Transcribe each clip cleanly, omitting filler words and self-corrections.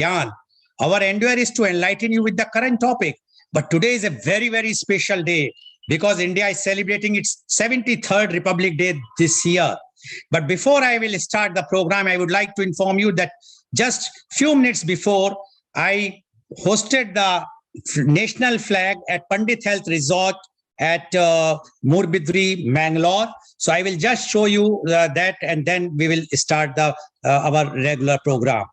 Yan. Our endeavor is to enlighten you with the current topic. But today is a very, very special day because India is celebrating its 73rd Republic Day this year. But before I will start the program, I would like to inform you that just few minutes before, I hosted the national flag at Pandit Health Resort at Murbidri, Mangalore. So I will just show you that, and then we will start the our regular program.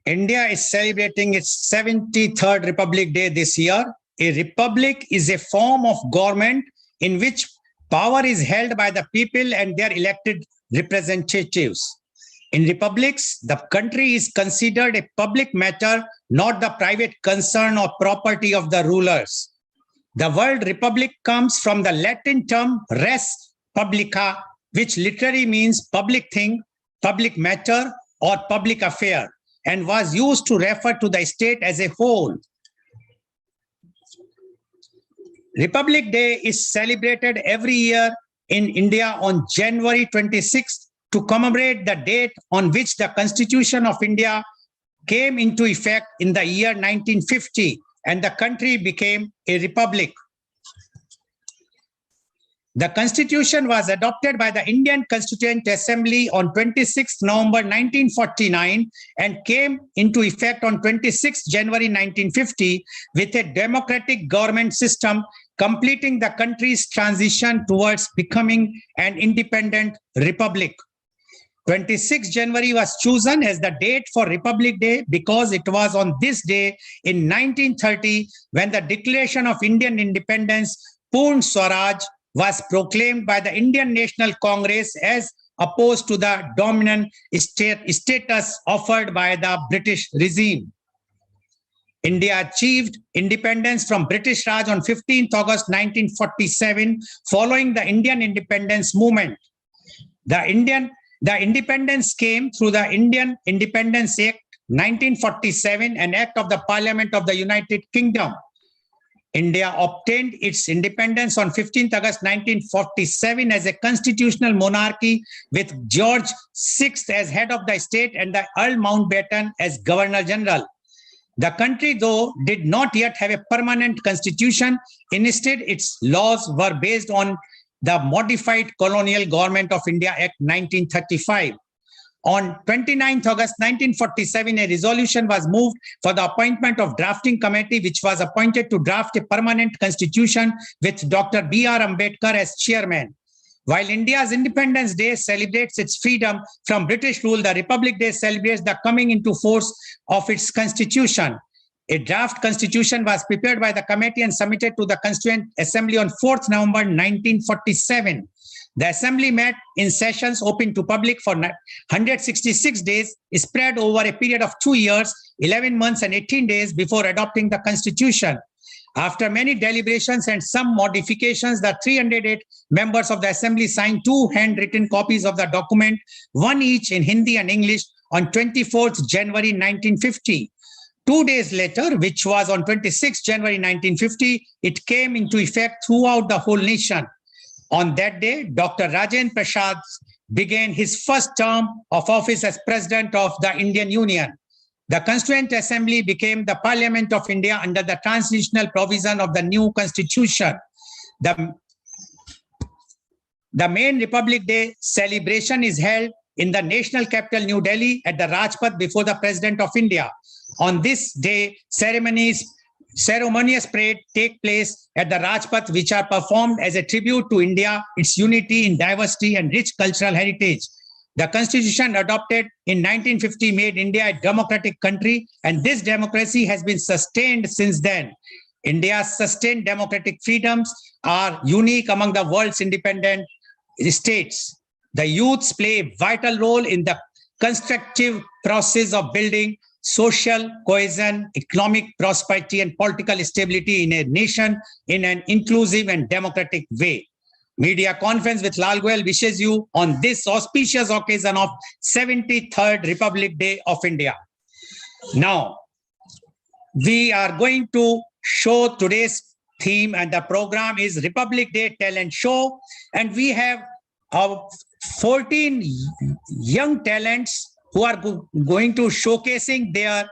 India is celebrating its 73rd Republic Day this year. A republic is a form of government in which power is held by the people and their elected representatives. In republics, the country is considered a public matter, not the private concern or property of the rulers. The word republic comes from the Latin term res publica, which literally means public thing, public matter, or public affair, and was used to refer to the state as a whole. Republic Day is celebrated every year in India on January 26th to commemorate the date on which the Constitution of India came into effect in the year 1950 and the country became a republic. The Constitution was adopted by the Indian Constituent Assembly on 26 November 1949 and came into effect on 26 January 1950 with a democratic government system, completing the country's transition towards becoming an independent republic. 26 January was chosen as the date for Republic Day because it was on this day in 1930 when the Declaration of Indian Independence, Purn Swaraj, was proclaimed by the Indian National Congress as opposed to the dominant status offered by the British regime. India achieved independence from British Raj on 15th August 1947 following the Indian independence movement. The independence came through the Indian Independence Act 1947, an act of the Parliament of the United Kingdom. India obtained its independence on 15th August 1947 as a constitutional monarchy with George VI as head of the state and the Earl Mountbatten as Governor General. The country, though, did not yet have a permanent constitution. Instead, its laws were based on the Modified Colonial Government of India Act 1935. On 29th August 1947, a resolution was moved for the appointment of drafting committee, which was appointed to draft a permanent constitution with Dr. B.R. Ambedkar as chairman. While India's Independence Day celebrates its freedom from British rule, the Republic Day celebrates the coming into force of its constitution. A draft constitution was prepared by the committee and submitted to the Constituent Assembly on 4th November 1947. The assembly met in sessions open to public for 166 days, spread over a period of 2 years, 11 months and 18 days before adopting the constitution. After many deliberations and some modifications, the 308 members of the assembly signed 2 handwritten copies of the document, one each in Hindi and English, on 24th January 1950. 2 days later, which was on 26 January 1950, it came into effect throughout the whole nation. On that day, Dr. Rajendra Prasad began his first term of office as President of the Indian Union. The Constituent Assembly became the Parliament of India under the transitional provision of the new Constitution. The main Republic Day celebration is held in the national capital, New Delhi, at the Rajpath before the President of India. On this day, ceremonious parades take place at the Rajpath, which are performed as a tribute to India, its unity in diversity and rich cultural heritage. The Constitution adopted in 1950 made India a democratic country, and this democracy has been sustained since then. India's sustained democratic freedoms are unique among the world's independent states. The youths play a vital role in the constructive process of building social cohesion, economic prosperity, and political stability in a nation in an inclusive and democratic way. Media conference with Lal Goel wishes you on this auspicious occasion of 73rd Republic Day of India. Now, we are going to show today's theme, and the program is Republic Day Talent Show, and we have 14 young talents who are going to showcasing their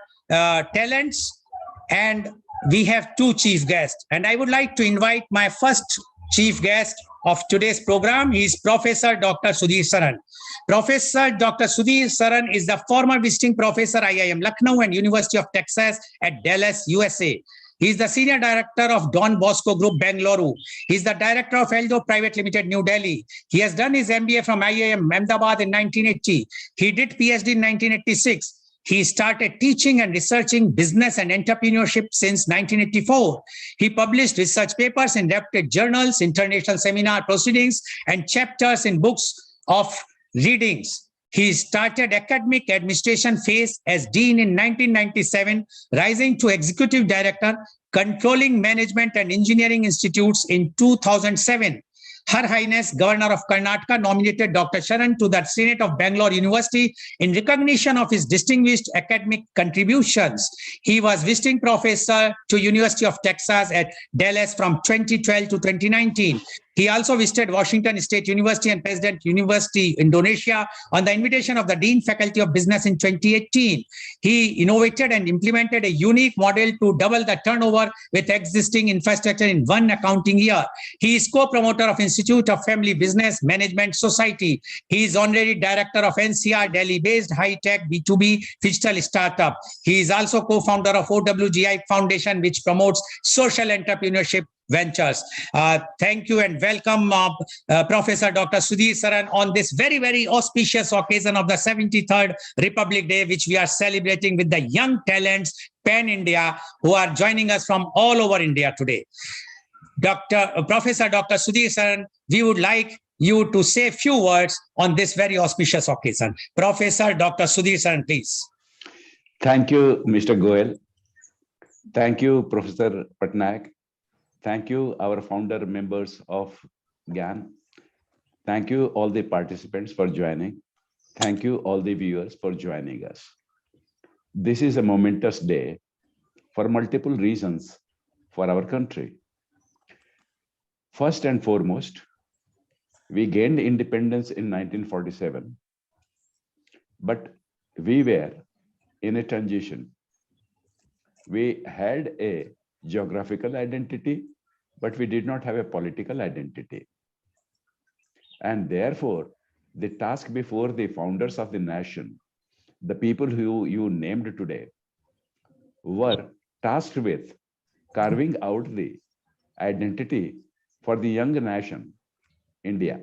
talents, and we have 2 chief guests. And I would like to invite my first chief guest of today's program. He is Professor Dr. Sudhir Saran. Professor Dr. Sudhir Saran is the former visiting professor IIM Lucknow and University of Texas at Dallas, USA. He is the Senior Director of Don Bosco Group, Bengaluru. He is the Director of Eldo Private Limited, New Delhi. He has done his MBA from IIM Ahmedabad in 1980. He did PhD in 1986. He started teaching and researching business and entrepreneurship since 1984. He published research papers in reputed journals, international seminar proceedings, and chapters in books of readings. He started academic administration phase as dean in 1997, rising to executive director, controlling management and engineering institutes in 2007. Her Highness Governor of Karnataka nominated Dr. Sharan to the Senate of Bangalore University in recognition of his distinguished academic contributions. He was visiting professor to University of Texas at Dallas from 2012 to 2019. He also visited Washington State University and President University, Indonesia, on the invitation of the Dean Faculty of Business in 2018. He innovated and implemented a unique model to double the turnover with existing infrastructure in one accounting year. He is co-promoter of Institute of Family Business Management Society. He is honorary director of NCR Delhi-based high-tech B2B digital startup. He is also co-founder of OWGI Foundation, which promotes social entrepreneurship ventures. Thank you and welcome Professor Dr. Sudhir Saran on this very, very auspicious occasion of the 73rd Republic Day, which we are celebrating with the young talents pan-India who are joining us from all over India today. Professor Dr. Sudhir Saran, we would like you to say a few words on this very auspicious occasion. Professor Dr. Sudhir Saran, please. Thank you, Mr. Goel. Thank you, Professor Patnaik. Thank you, our founder members of GAN. Thank you, all the participants for joining. Thank you, all the viewers for joining us. This is a momentous day for multiple reasons for our country. First and foremost, we gained independence in 1947, but we were in a transition. We had a geographical identity, but we did not have a political identity. And therefore, the task before the founders of the nation, the people who you named today, were tasked with carving out the identity for the young nation, India.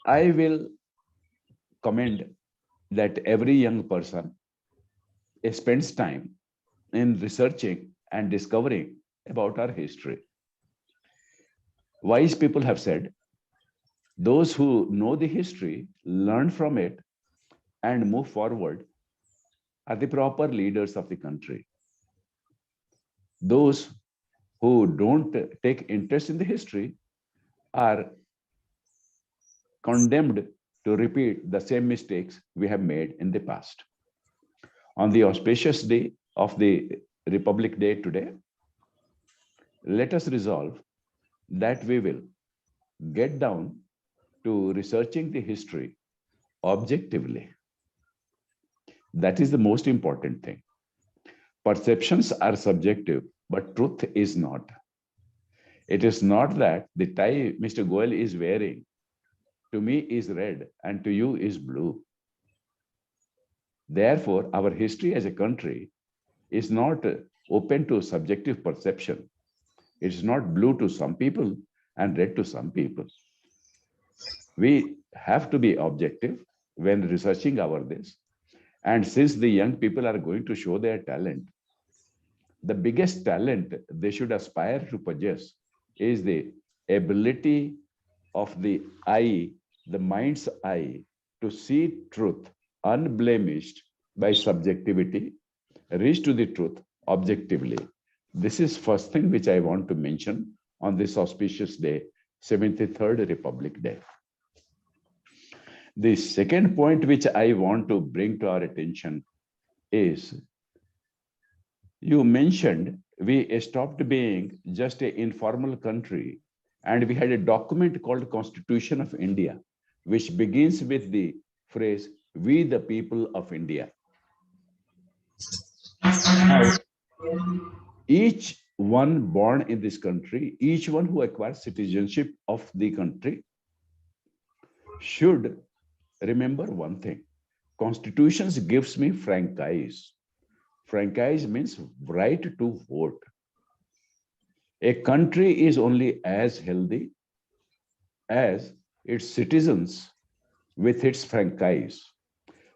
I will commend that every young person spends time in researching and discovering about our history. Wise people have said, those who know the history, learn from it, and move forward are the proper leaders of the country. Those who don't take interest in the history are condemned to repeat the same mistakes we have made in the past. On the auspicious day of the Republic Day today, let us resolve that we will get down to researching the history objectively. That is the most important thing. Perceptions are subjective, but truth is not. It is not that the tie Mr. Goel is wearing to me is red and to you is blue. Therefore, our history as a country is not open to subjective perception. It's not blue to some people and red to some people. We have to be objective when researching our this. And since the young people are going to show their talent, the biggest talent they should aspire to possess is the ability of the eye, the mind's eye, to see truth unblemished by subjectivity, reach to the truth objectively. This is first thing which I want to mention on this auspicious day, 73rd Republic Day. The second point which I want to bring to our attention is, you mentioned we stopped being just an informal country and we had a document called Constitution of India, which begins with the phrase, "We the people of India." Now, each one born in this country, each one who acquires citizenship of the country should remember one thing. Constitution gives me franchise. Franchise means right to vote. A country is only as healthy as its citizens with its franchise.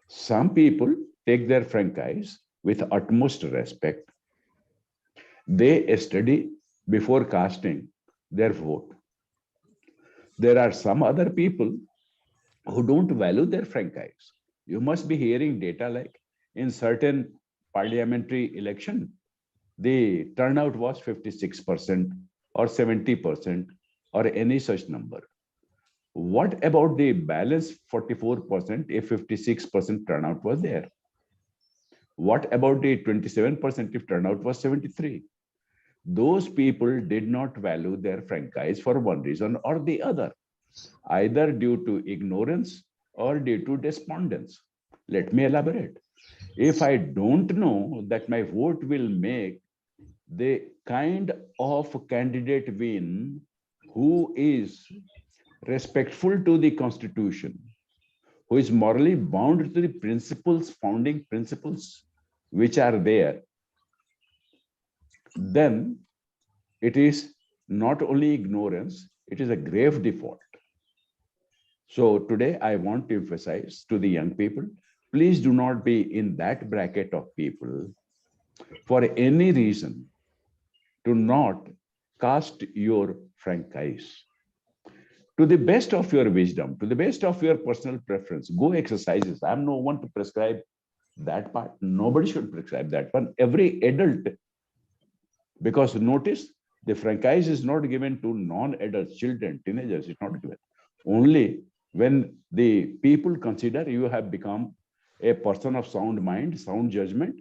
Some people take their franchise with utmost respect. They study before casting their vote. There are some other people who don't value their franchise. You must be hearing data like in certain parliamentary election, the turnout was 56% or 70% or any such number. What about the balance 44% if 56% turnout was there? What about the 27% if turnout was 73? Those people did not value their franchise for one reason or the other, either due to ignorance or due to despondence. Let me elaborate. If I don't know that my vote will make the kind of candidate win who is respectful to the Constitution, who is morally bound to the principles, founding principles which are there, then it is not only ignorance, it is a grave default. So today I want to emphasize to the young people, please do not be in that bracket of people for any reason. Do not cast your franchise. To the best of your wisdom, to the best of your personal preference, go exercises. I'm no one to prescribe that part. Nobody should prescribe that one. Every adult, because notice, the franchise is not given to non-adults, children, teenagers, it's not given. Only when the people consider you have become a person of sound mind, sound judgment,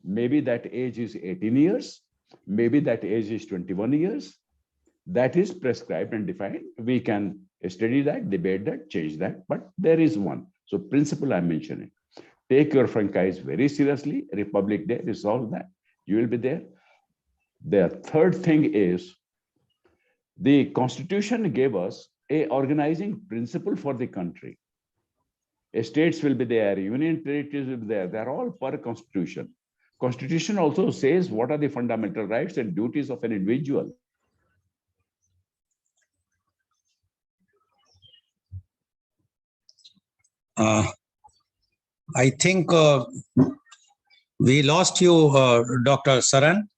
maybe that age is 18 years, maybe that age is 21 years, that is prescribed and defined. We can study that, debate that, change that, but there is one. So principle I'm mentioning. Take your franchise very seriously. Republic Day, resolve that. You will be there. The third thing is, the Constitution gave us a organizing principle for the country. States will be there, union territories will be there. They're all per Constitution. Constitution also says what are the fundamental rights and duties of an individual. I think we lost you, Dr. Saran.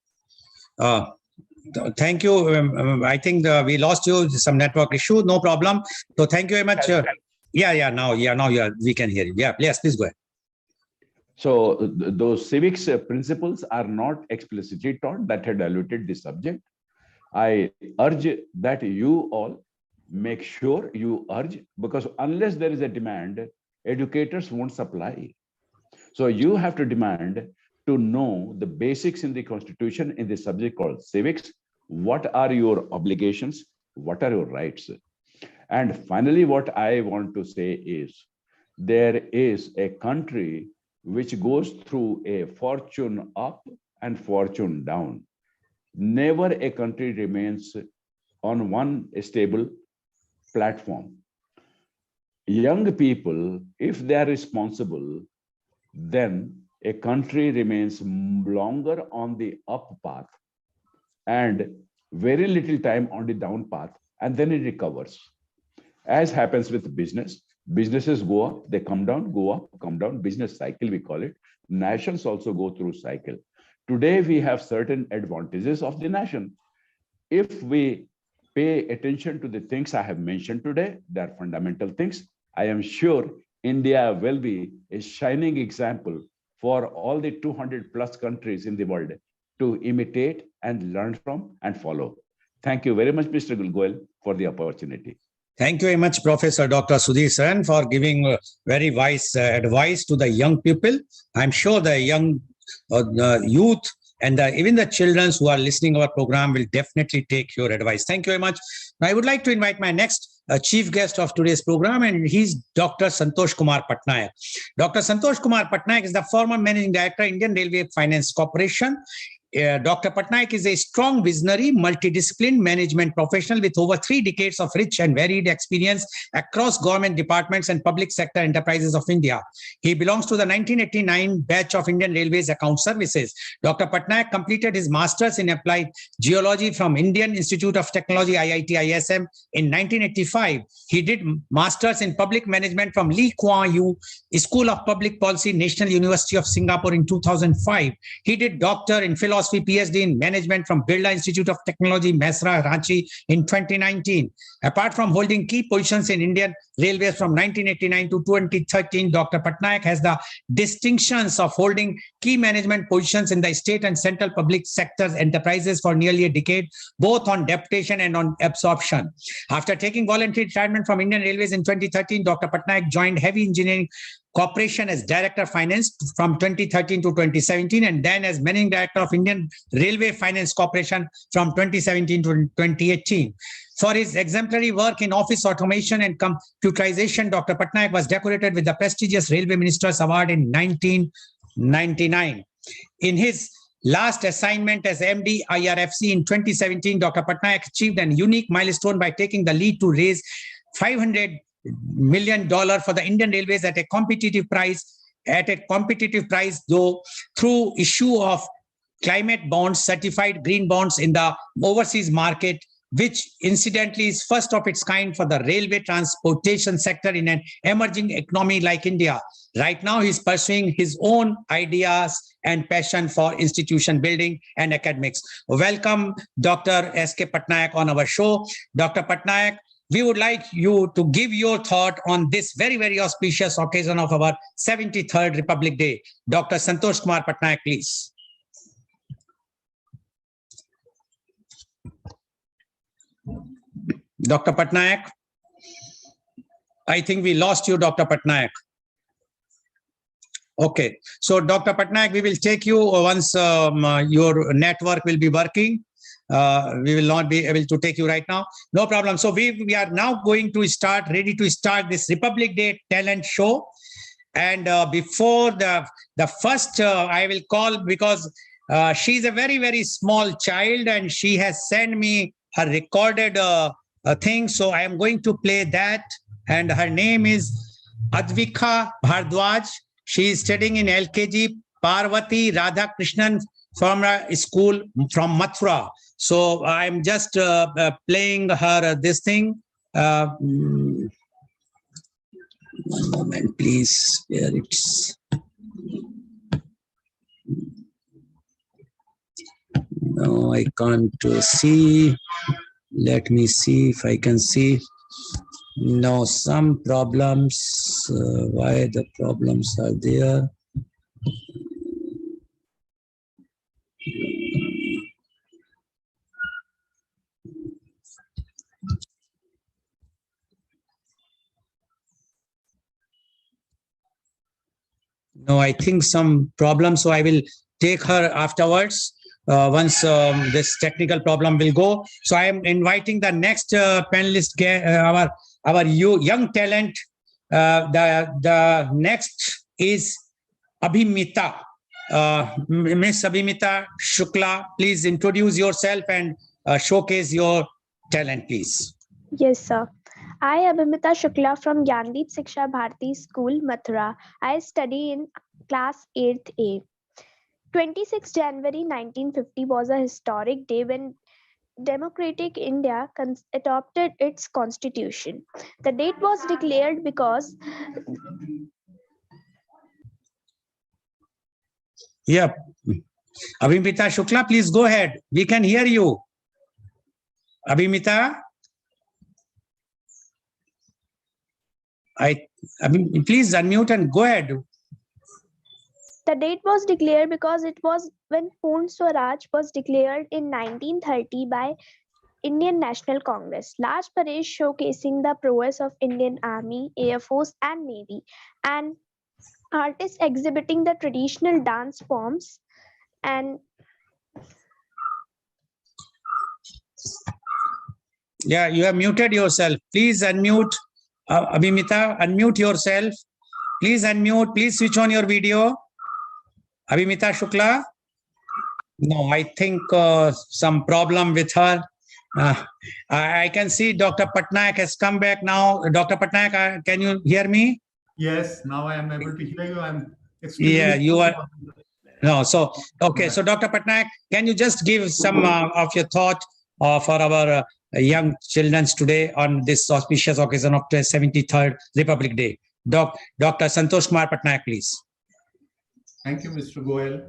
Thank you. I think we lost you. Some network issue. No problem. So thank you very much. Now we can hear you. Yeah, yes, please go ahead. So those civics principles are not explicitly taught. That had diluted the subject. I urge that you all make sure you urge, because unless there is a demand, educators won't supply. So you have to demand to know the basics in the constitution in the subject called civics. What are your obligations? What are your rights? And finally, what I want to say is there is a country which goes through a fortune up and fortune down. Never a country remains on one stable platform. Young people, if they are responsible, then a country remains longer on the up path and very little time on the down path, and then it recovers. As happens with business, businesses go up, they come down, go up, come down, business cycle, we call it. Nations also go through cycle. Today, we have certain advantages of the nation. If we pay attention to the things I have mentioned today, they are fundamental things. I am sure India will be a shining example for all the 200 plus countries in the world to imitate and learn from and follow. Thank you very much, Mr. Goel, for the opportunity. Thank you very much, Professor Dr. Sudhir Saran, for giving very wise advice to the young people. I'm sure the young youth and even the children who are listening to our program will definitely take your advice. Thank you very much. Now, I would like to invite my next chief guest of today's program, and he's Dr. Santosh Kumar Patnaik. Dr. Santosh Kumar Patnaik is the former Managing Director, Indian Railway Finance Corporation. Dr. Patnaik is a strong visionary, multidisciplined management professional with over 3 decades of rich and varied experience across government departments and public sector enterprises of India. He belongs to the 1989 batch of Indian Railways Account Services. Dr. Patnaik completed his master's in applied geology from Indian Institute of Technology, IIT ISM, in 1985. He did master's in public management from Lee Kuan Yew School of Public Policy, National University of Singapore in 2005. He did doctor in philosophy, PhD in management from Birla Institute of Technology, Mesra, Ranchi in 2019. Apart from holding key positions in Indian Railways from 1989 to 2013, Dr. Patnaik has the distinctions of holding key management positions in the state and central public sector enterprises for nearly a decade, both on deputation and on absorption. After taking voluntary retirement from Indian Railways in 2013, Dr. Patnaik joined Heavy Engineering Corporation as Director of Finance from 2013 to 2017, and then as Managing Director of Indian Railway Finance Corporation from 2017 to 2018. For his exemplary work in office automation and computerization, Dr. Patnaik was decorated with the prestigious Railway Minister's Award in 1999. In his last assignment as MD IRFC in 2017, Dr. Patnaik achieved a unique milestone by taking the lead to raise $500 million for the Indian Railways at a competitive price, though through issue of climate bonds, certified green bonds in the overseas market, which incidentally is first of its kind for the railway transportation sector in an emerging economy like India. Right now, he's pursuing his own ideas and passion for institution building and academics. Welcome, Dr. S.K. Patnaik on our show. Dr. Patnaik, we would like you to give your thought on this very, very auspicious occasion of our 73rd Republic Day. Dr. Santosh Kumar Patnaik, please. Dr. Patnaik, I think we lost you, Dr. Patnaik. Okay, so Dr. Patnaik, we will take you once your network will be working. We will not be able to take you right now. No problem. So we are now going to ready to start this Republic Day talent show. And before the first, I will call, because she's a very, very small child and she has sent me her recorded thing. So I am going to play that. And her name is Advika Bhardwaj. She is studying in LKG Parvati Radha Krishnan from a school from Mathura. So I'm just playing her this thing. One moment, please. Where it's. No, I can't see. Let me see if I can see. No, some problems. Why the problems are there? No, I think some problem, so I will take her afterwards. Once this technical problem will go. So I am inviting the next panelist, our young talent. The next is Abhimita. Miss Abhimita Shukla, please introduce yourself and showcase your talent, please. Yes, sir. I, Abhimita Shukla from Gyandeep Siksha Bharati School, Mathura. I study in class 8th A. 26 January 1950 was a historic day when democratic India adopted its constitution. The date was declared because Yeah. Abhimita Shukla, please go ahead. We can hear you. Abhimita? Please unmute and go ahead. the date was declared because it was when Purn Swaraj was declared in 1930 by Indian National Congress. Large parade showcasing the prowess of Indian Army, Air Force and Navy, and artists exhibiting the traditional dance forms and Yeah, you have muted yourself. Please unmute. Abhimita, unmute yourself. Please unmute. Please switch on your video. Abhimita Shukla? No, I think some problem with her. I can see Dr. Patnaik has come back now. Dr. Patnaik, can you hear me? Yes, now I am able to hear you. I'm extremely Yeah, you are. No, so, okay. So Dr. Patnaik, can you just give some of your thought for our young children today on this auspicious occasion of the 73rd Republic Day? Dr. Santosh Kumar Patnaik, please. Thank you, Mr. Goel.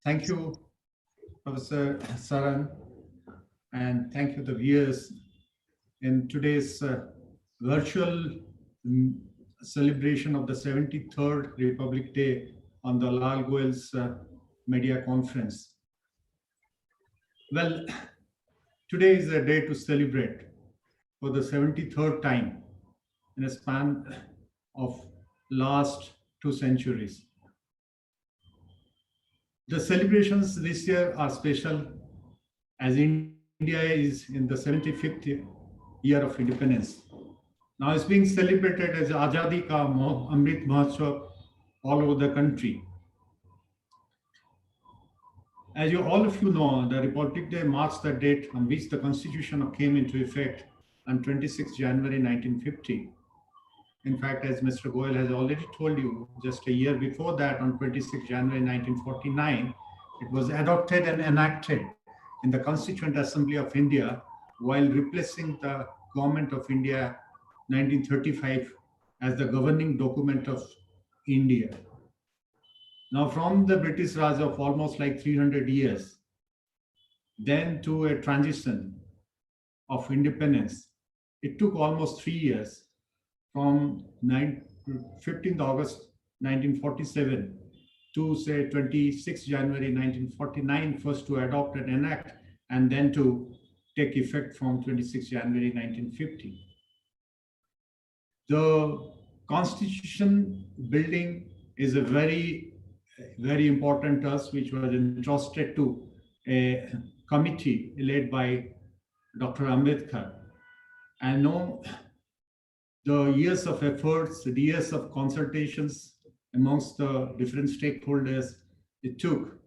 Thank you, Professor Saran, and thank you, the viewers, in today's virtual celebration of the 73rd Republic Day on the Lal Goel's media conference. Well, today is a day to celebrate for the 73rd time in a span of last 2 centuries. The celebrations this year are special as India is in the 75th year of independence. Now it's being celebrated as Azadi Ka Amrit Mahotsav all over the country. As all of you know, the Republic Day marks the date on which the Constitution came into effect on 26 January 1950. In fact, as Mr. Goel has already told you, just a year before that, on 26 January 1949, it was adopted and enacted in the Constituent Assembly of India while replacing the Government of India 1935 as the governing document of India. Now, from the British Raj of almost like 300 years, then to a transition of independence, it took almost 3 years from 15th August 1947 to say 26 January 1949, first to adopt and enact, and then to take effect from 26 January 1950. The Constitution building is a very important task which was entrusted to a committee led by Dr. Ambedkar. And know the years of efforts, the years of consultations amongst the different stakeholders it took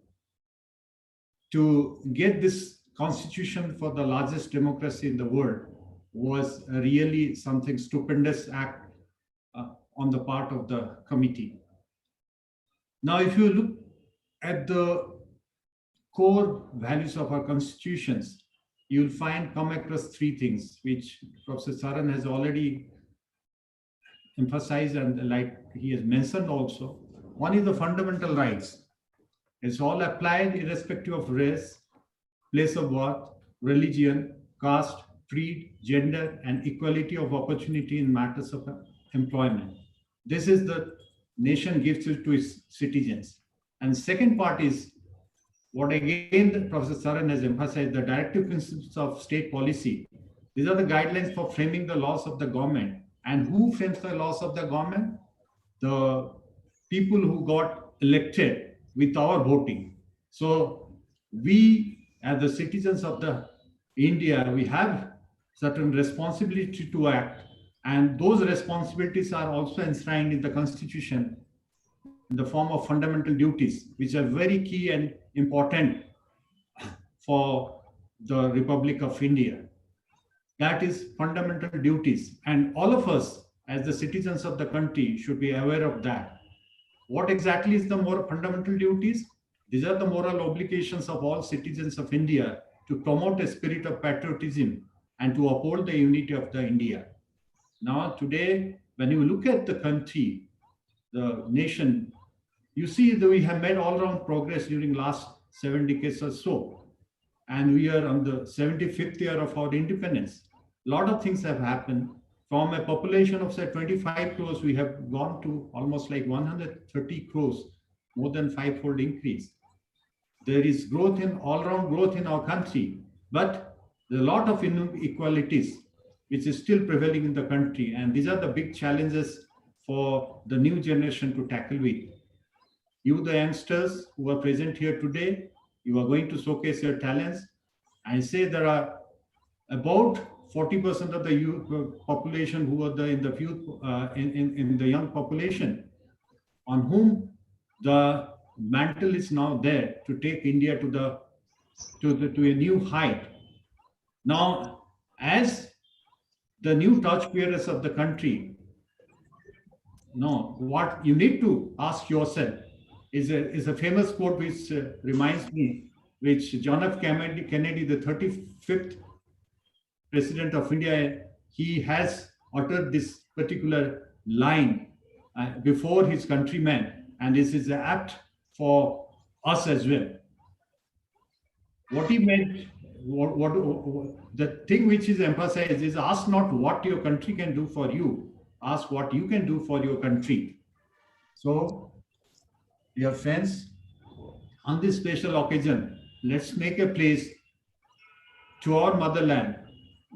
to get this constitution for the largest democracy in the world was really something stupendous act on the part of the committee. Now, if you look at the core values of our constitutions, you'll come across 3 things, which Professor Saran has already emphasized and like he has mentioned also. One is the fundamental rights. It's all applied irrespective of race, place of birth, religion, caste, creed, gender, and equality of opportunity in matters of employment. This is the nation gives it to its citizens. And second part is what again Professor Saran has emphasized, the directive principles of state policy. These are the guidelines for framing the laws of the government. And who frames the laws of the government? The people who got elected with our voting. So we, as the citizens of the India, we have certain responsibility to act, and those responsibilities are also enshrined in the Constitution in the form of fundamental duties, which are very key and important for the Republic of India. That is fundamental duties, and all of us as the citizens of the country should be aware of that. What exactly is the more fundamental duties? These are the moral obligations of all citizens of India to promote a spirit of patriotism and to uphold the unity of the India. Now, today, when you look at the country, the nation, you see that we have made all-round progress during last 7 decades or so. And we are on the 75th year of our independence. A lot of things have happened. From a population of say 25 crores, we have gone to almost like 130 crores, more than 5-fold increase. There is growth in all-round growth in our country, but there are a lot of inequalities which is still prevailing in the country. And these are the big challenges for the new generation to tackle with. You, the youngsters who are present here today, you are going to showcase your talents. I say there are about 40% of the youth population who are in the young population, on whom the mantle is now there to take India to a new height. Now, as the new torch bearers of the country, what you need to ask yourself is a famous quote which reminds me, which John F. Kennedy, the 35th President of India, he has uttered this particular line before his countrymen, and this is apt for us as well. What he meant, the thing which is emphasized is ask not what your country can do for you, ask what you can do for your country. So, dear friends, on this special occasion, let's make a place to our motherland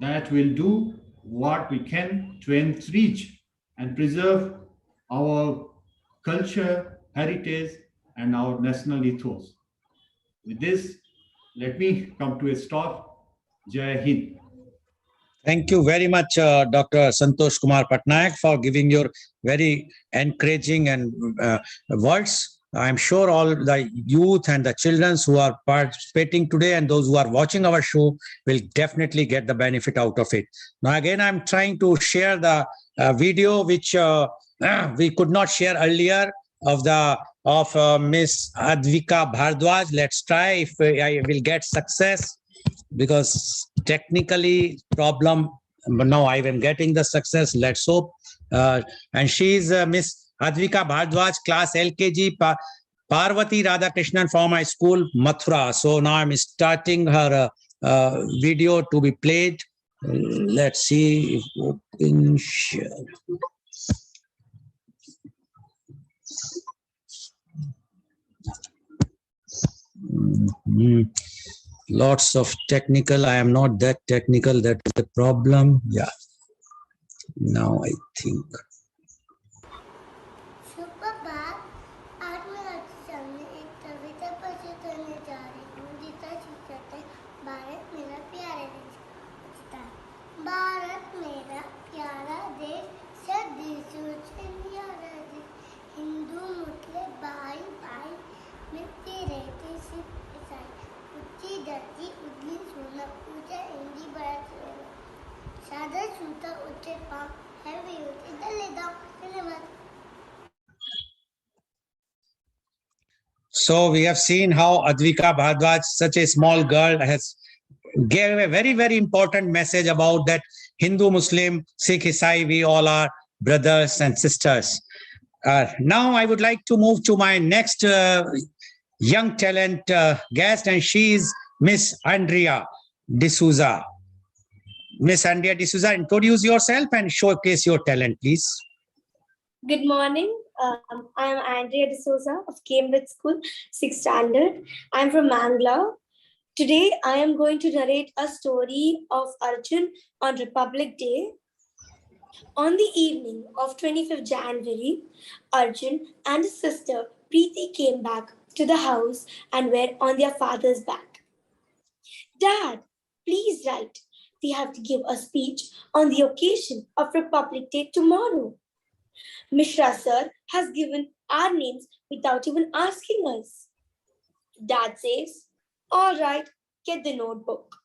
that will do what we can to enrich and preserve our culture, heritage, and our national ethos. With this, let me come to a stop. Jai Hind. Thank you very much, Dr. Santosh Kumar Patnaik, for giving your very encouraging and words. I'm sure all the youth and the children who are participating today and those who are watching our show will definitely get the benefit out of it. Now, again, I'm trying to share the video which we could not share earlier of Miss Advika Bhardwaj. Let's try if I will get success, because technically problem, but now I am getting the success. Let's hope. And she's Miss Advika Bhardwaj, class LKG, Parvati Radhakrishnan from my school, Mathura. So now I'm starting her video to be played. Let's see if we can share. Lots of technical. I am not that technical. That is the problem. Yeah. Now I think. So we have seen how Advika Bhardwaj, such a small girl, has gave a very, very important message about that Hindu, Muslim, Sikh, Isai, we all are brothers and sisters. Now I would like to move to my next young talent guest, and she is Miss Andrea D'Souza. Miss Andrea D'Souza, introduce yourself and showcase your talent, please. Good morning. I am Andrea D'Souza of Cambridge School, 6th Standard. I am from Mangalore. Today, I am going to narrate a story of Arjun on Republic Day. On the evening of 25th January, Arjun and his sister Preeti came back to the house and were on their father's back. Dad, please write. We have to give a speech on the occasion of Republic Day tomorrow. Mishra sir has given our names without even asking us. Dad says, all right, get the notebook.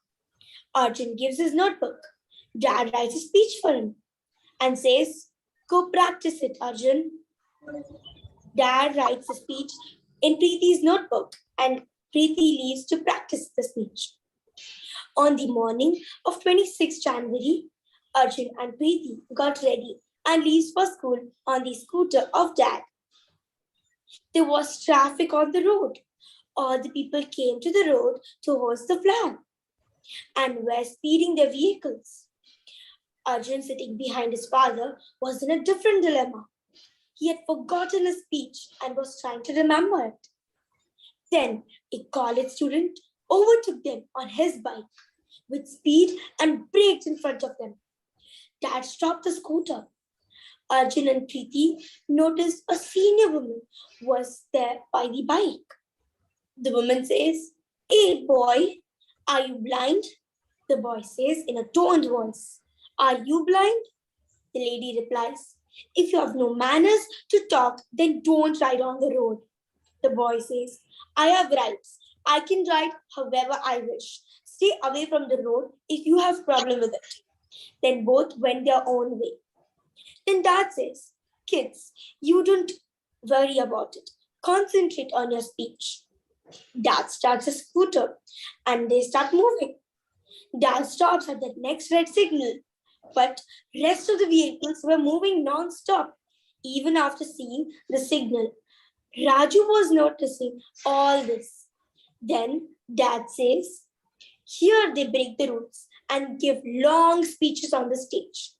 Arjun gives his notebook. Dad writes a speech for him and says, go practice it, Arjun. Dad writes a speech in Preeti's notebook and Preeti leaves to practice the speech. On the morning of 26 January, Arjun and Preeti got ready and leaves for school on the scooter of Dad. There was traffic on the road. All the people came to the road to hoist the flag and were speeding their vehicles. Arjun, sitting behind his father, was in a different dilemma. He had forgotten his speech and was trying to remember it. Then a college student overtook them on his bike with speed and braked in front of them. Dad stopped the scooter. Arjun and Preeti noticed a senior woman was there by the bike. The woman says, hey boy, are you blind? The boy says in a toned voice, are you blind? The lady replies, if you have no manners to talk, then don't ride on the road. The boy says, I have rights. I can ride however I wish. Stay away from the road if you have problem with it. Then both went their own way. Then Dad says, kids, you don't worry about it. Concentrate on your speech. Dad starts a scooter and they start moving. Dad stops at the next red signal, but rest of the vehicles were moving non-stop. Even after seeing the signal, Raju was noticing all this. Then Dad says, here they break the rules and give long speeches on the stage.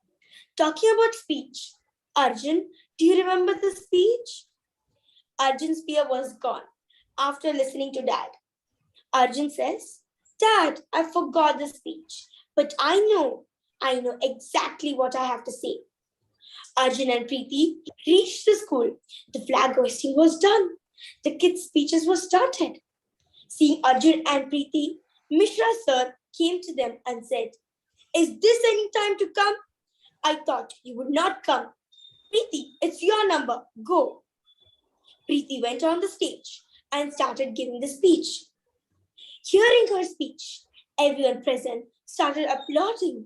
Talking about speech, Arjun, do you remember the speech? Arjun's fear was gone after listening to Dad. Arjun says, Dad, I forgot the speech, but I know exactly what I have to say. Arjun and Preeti reached the school. The flag hoisting was done. The kids' speeches were started. Seeing Arjun and Preeti, Mishra sir came to them and said, is this any time to come? I thought you would not come. Preeti, it's your number. Go. Preeti went on the stage and started giving the speech. Hearing her speech, everyone present started applauding.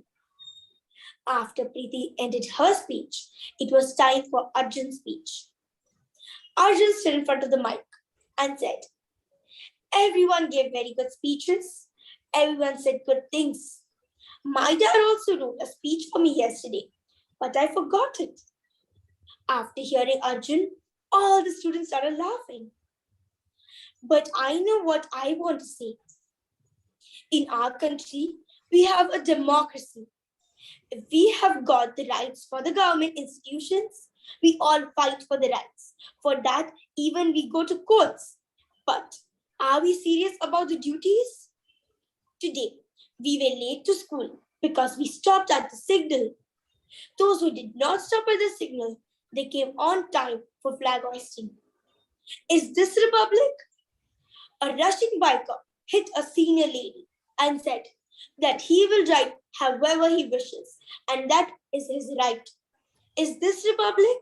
After Preeti ended her speech, it was time for Arjun's speech. Arjun stood in front of the mic and said, everyone gave very good speeches. Everyone said good things. My dad also wrote a speech for me yesterday, but I forgot it. After hearing Arjun, all the students started laughing. But I know what I want to say. In our country, we have a democracy. If we have got the rights for the government institutions, we all fight for the rights. For that, even we go to courts. But are we serious about the duties? Today, we were late to school because we stopped at the signal. Those who did not stop at the signal, they came on time for flag hoisting. Is this republic? A rushing biker hit a senior lady and said that he will ride however he wishes, and that is his right. Is this republic?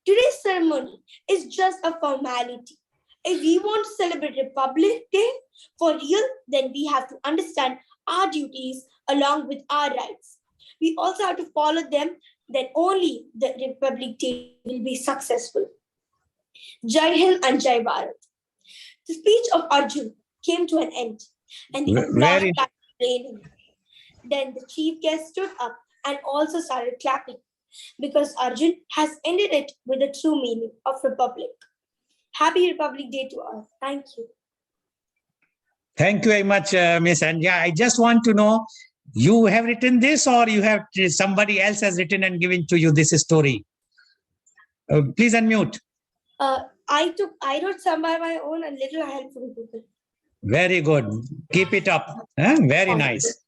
Today's ceremony is just a formality. If we want to celebrate Republic Day for real, then we have to understand our duties along with our rights. We also have to follow them, then only the Republic Day will be successful. Jai Hind and Jai Bharat. The speech of Arjun came to an end and the applause started raining. Then the chief guest stood up and also started clapping because Arjun has ended it with the true meaning of Republic. Happy Republic Day to all. Thank you. Thank you very much, Miss Anja. I just want to know, you have written this or you have somebody else has written and given to you this story? Please unmute. I wrote some by my own and little help from people. Very good. Keep it up. Very nice.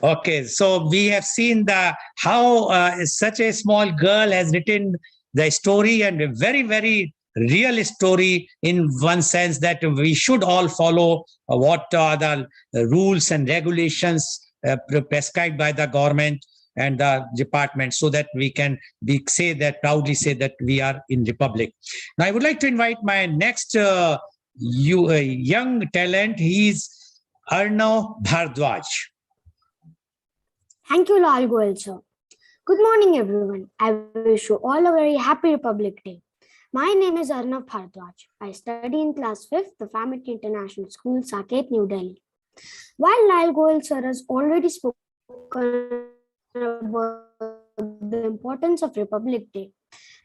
Okay, so we have seen the how such a small girl has written the story, and a very, very real story in one sense, that we should all follow what are the rules and regulations prescribed by the government and the department, so that we can proudly say that we are in republic. Now I would like to invite my next young talent. He is Arnav Bhardwaj. Thank you, Lal Goel, sir. Good morning, everyone. I wish you all a very happy Republic Day. My name is Arnav Bhardwaj. I study in class 5th, the Family International School, Saket, New Delhi. While Lal Goel, sir, has already spoken about the importance of Republic Day,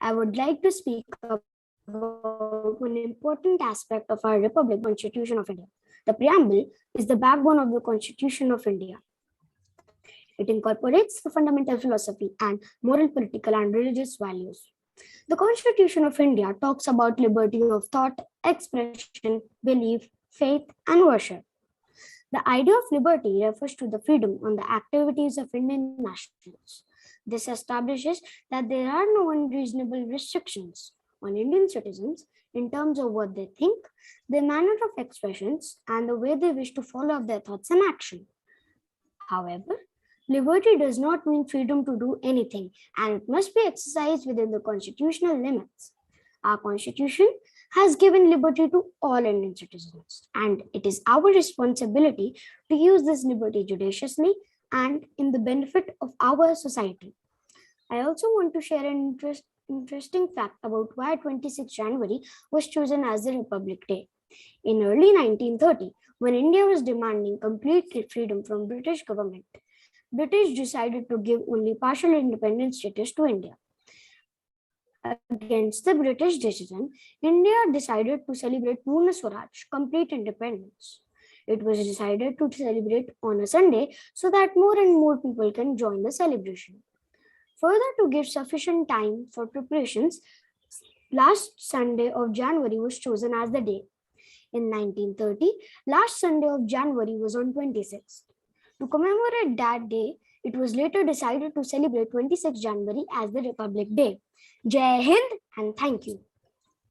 I would like to speak about one important aspect of our Republic, Constitution of India. The preamble is the backbone of the Constitution of India. It incorporates the fundamental philosophy and moral, political, and religious values. The Constitution of India talks about liberty of thought, expression, belief, faith, and worship. The idea of liberty refers to the freedom on the activities of Indian nationals. This establishes that there are no unreasonable restrictions on Indian citizens in terms of what they think, their manner of expressions, and the way they wish to follow up their thoughts and action. However, liberty does not mean freedom to do anything, and it must be exercised within the constitutional limits. Our Constitution has given liberty to all Indian citizens, and it is our responsibility to use this liberty judiciously and in the benefit of our society. I also want to share an interesting fact about why 26 January was chosen as the Republic Day. In early 1930, when India was demanding complete freedom from British government, British decided to give only partial independence status to India. Against the British decision, India decided to celebrate Purna Swaraj, complete independence. It was decided to celebrate on a Sunday so that more and more people can join the celebration. Further, to give sufficient time for preparations, last Sunday of January was chosen as the day. In 1930, last Sunday of January was on 26th. To commemorate that day, it was later decided to celebrate 26 January as the Republic Day. Jai Hind and thank you.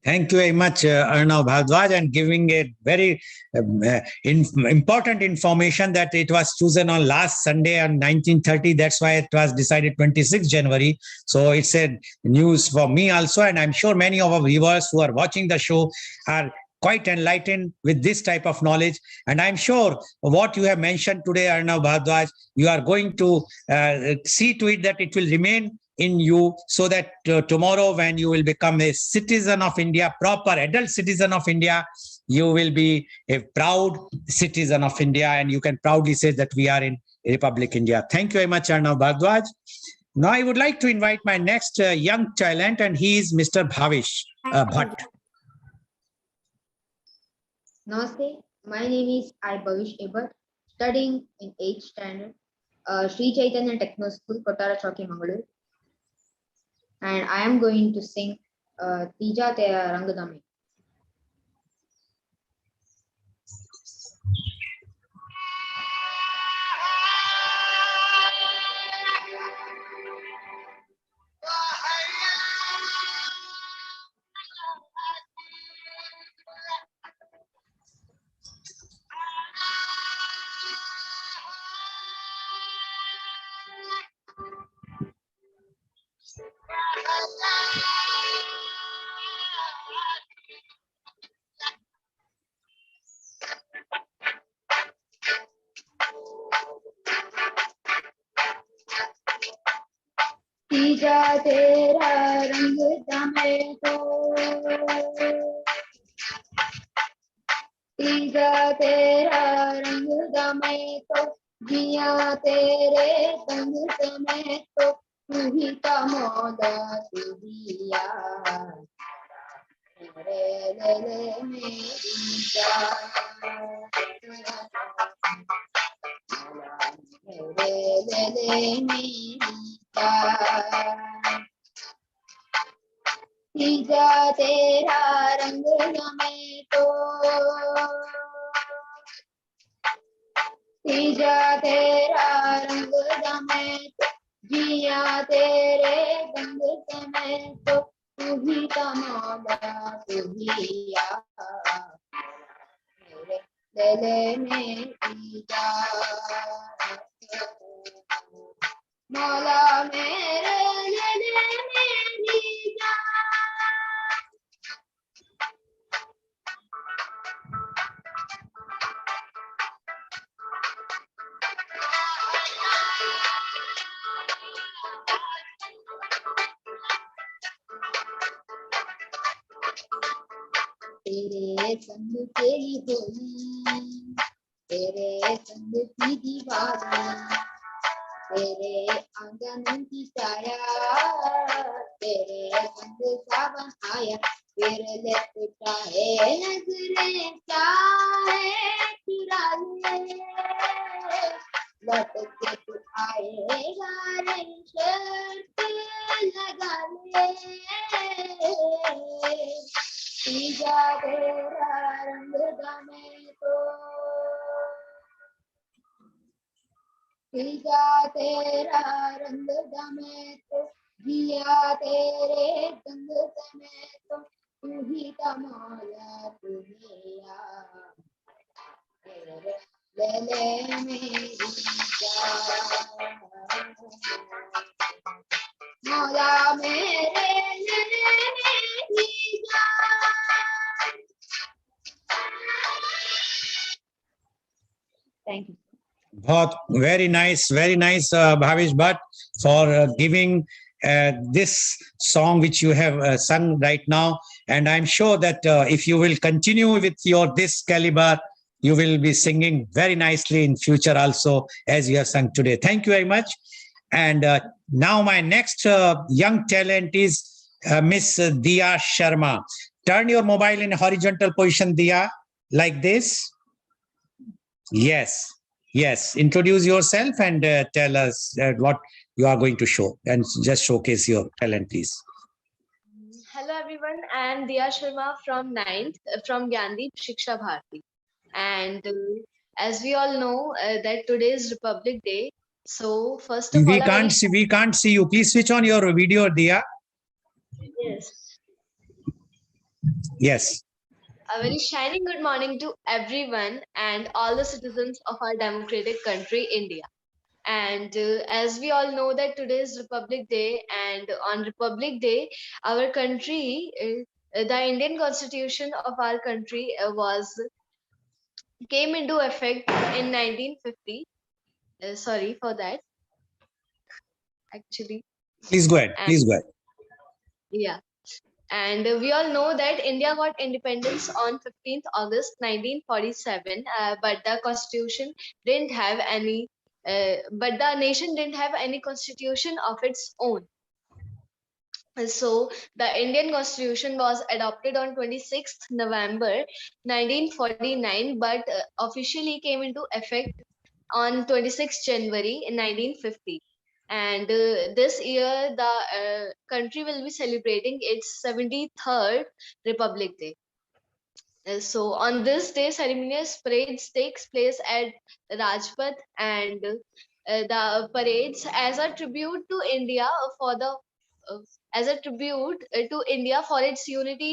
Thank you very much, Arnav Bhardwaj, and giving a very important information that it was chosen on last Sunday on 1930. That's why it was decided 26 January. So it's a news for me also, and I'm sure many of our viewers who are watching the show are quite enlightened with this type of knowledge. And I'm sure what you have mentioned today, Arnav Bhardwaj, you are going to see to it that it will remain in you, so that tomorrow when you will become a citizen of India, proper adult citizen of India, you will be a proud citizen of India, and you can proudly say that we are in Republic India. Thank you very much, Arnav Bhardwaj. Now I would like to invite my next young talent, and he is Mr. Bhavish Bhatt. Namaste, my name is I. Bhavish Bhatt, studying in 8th standard, Sri Chaitanya Techno School, Kotara Chowki, Mangalore. And I am going to sing Tija Tera Rangadame. तीजा तेरा रंग दमे तो तीजा तेरा रंग दमे तो जिया तेरे संग समय तो तू ही का मौला तुझिया रे ले ले मेरी जान रे ले ले मेरी तीजा तेरा रंग जमे तो तीजा तेरा रंग दमे तो जिया तेरे गंग समय तो तू ही तमौला तू ही यार मेरे दिल में तीजा मौला मेरे दिल में तीजा तेरे संग तेरी होली तेरे संग की दीवारी तेरे आंगन की छाया तेरे संग सावन आया फिर लपटा है नजरें चाहे चुरा ले लौट के तू आएगा रे शर्त लगा ले तीजा तेरा रंग दमे तो तीजा तेरा रंग दमे तो जिया तेरे गंग दमे तो तू ही तमौला तू ही यार ले मेरी जान मौला मेरे ले मेरी जान thank you Very nice, Bhavish Bhatt, for giving this song which you have sung right now. And I'm sure that if you will continue with your this caliber, you will be singing very nicely in future also, as you have sung today. Thank you very much. And now my next young talent is Miss Diya Sharma. Turn your mobile in horizontal position, Diya, like this. Yes. Yes, introduce yourself and tell us what you are going to show, and just showcase your talent, please. Hello everyone, I am Diya Sharma from 9th from Gandhi Shiksha Bharati. And as we all know that today is Republic Day. So first of all, We can't see you. Please switch on your video, Diya. Yes. Yes. A very shining good morning to everyone and all the citizens of our democratic country, India. And as we all know that today is Republic Day, and on Republic Day, our country, the Indian Constitution of our country came into effect in 1950. Sorry for that. Actually. Please go ahead. Please go ahead. Yeah. And we all know that India got independence on 15th August 1947, but the constitution didn't have any, but the nation didn't have any constitution of its own. So the Indian constitution was adopted on 26th November 1949, but officially came into effect on 26th January in 1950. And this year, the country will be celebrating its 73rd Republic Day. So on this day, ceremonious parades takes place at Rajpath, and the parades as a tribute to India for its unity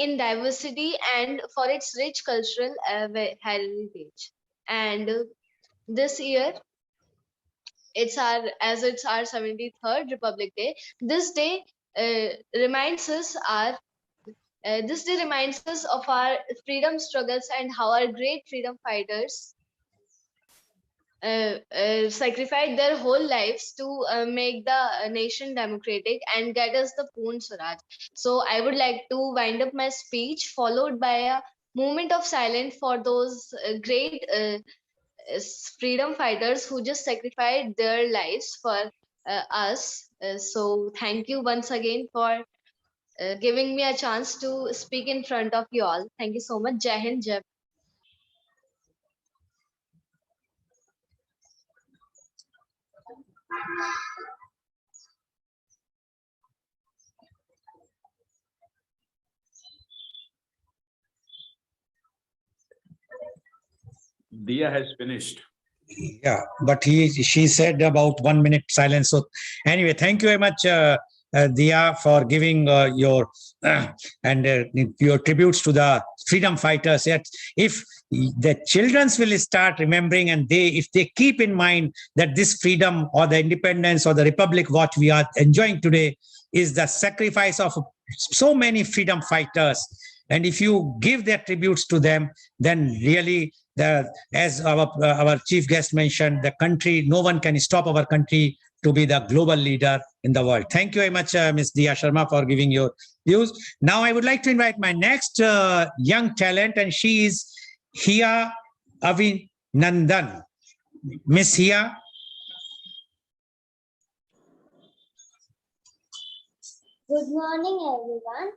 in diversity and for its rich cultural heritage. And this year, it's our 73rd Republic Day. This day reminds us of our freedom struggles and how our great freedom fighters sacrificed their whole lives to make the nation democratic and get us the Poon Swaraj. So I would like to wind up my speech, followed by a moment of silence for those great freedom fighters who just sacrificed their lives for us. So thank you once again for giving me a chance to speak in front of you all. Thank you so much. Jai Hind, Jai. Dia has finished. Yeah, but she said about 1 minute silence. So anyway, thank you very much, Dia, for giving your your tributes to the freedom fighters. Yet, if the children will start remembering, and if they keep in mind that this freedom or the independence or the republic what we are enjoying today is the sacrifice of so many freedom fighters, and if you give their tributes to them, then really, as our chief guest mentioned, the country, no one can stop our country to be the global leader in the world. Thank you very much, Ms. Dia Sharma, for giving your views. Now I would like to invite my next young talent, and she is Hia Avinandan. Miss Hia. Good morning, everyone.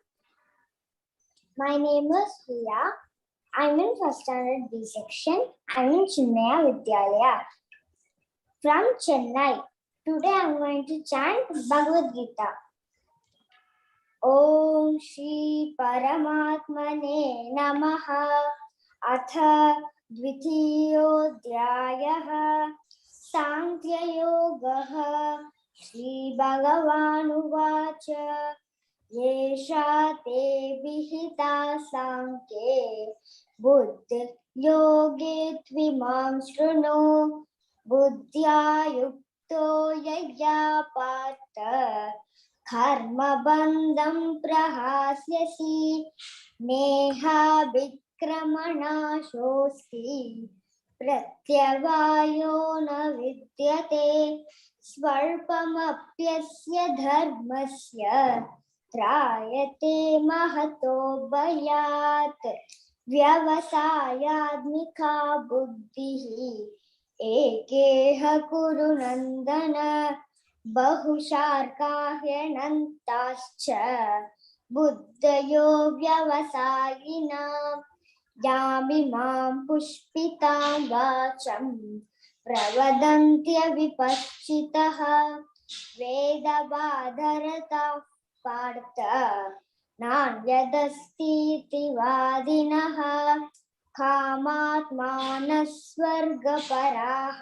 My name is Hia. I'm in first standard B section. I'm in Chennai Vidyalaya. From Chennai. Today I'm going to chant Bhagavad Gita. Om Shri Paramatmane Namaha Atha Dvitiyodhyayah Sankhya Yogaha Shri Bhagavanuvacha Yesha te vihita sanke buddhi yoge tvimam shruno buddhya yukto yaya pata karma bandham prahasyasi neha vikramana shosti pratyavayo na vidyate svarpamapyasya dharmasya त्रायते महतो भयात् व्यवसायात्मिका बुद्धिः एकेह कुरु नन्दन बहुशार्काह्यनन्ताश्च बुद्धयो व्यवसायिनां यामिमां पुष्पितां वाचं प्रवदन्त्यविपश्चितः वेदबाधरताः पार्थ नान्यदस्तीति वादिनः कामात्मानः स्वर्गपराः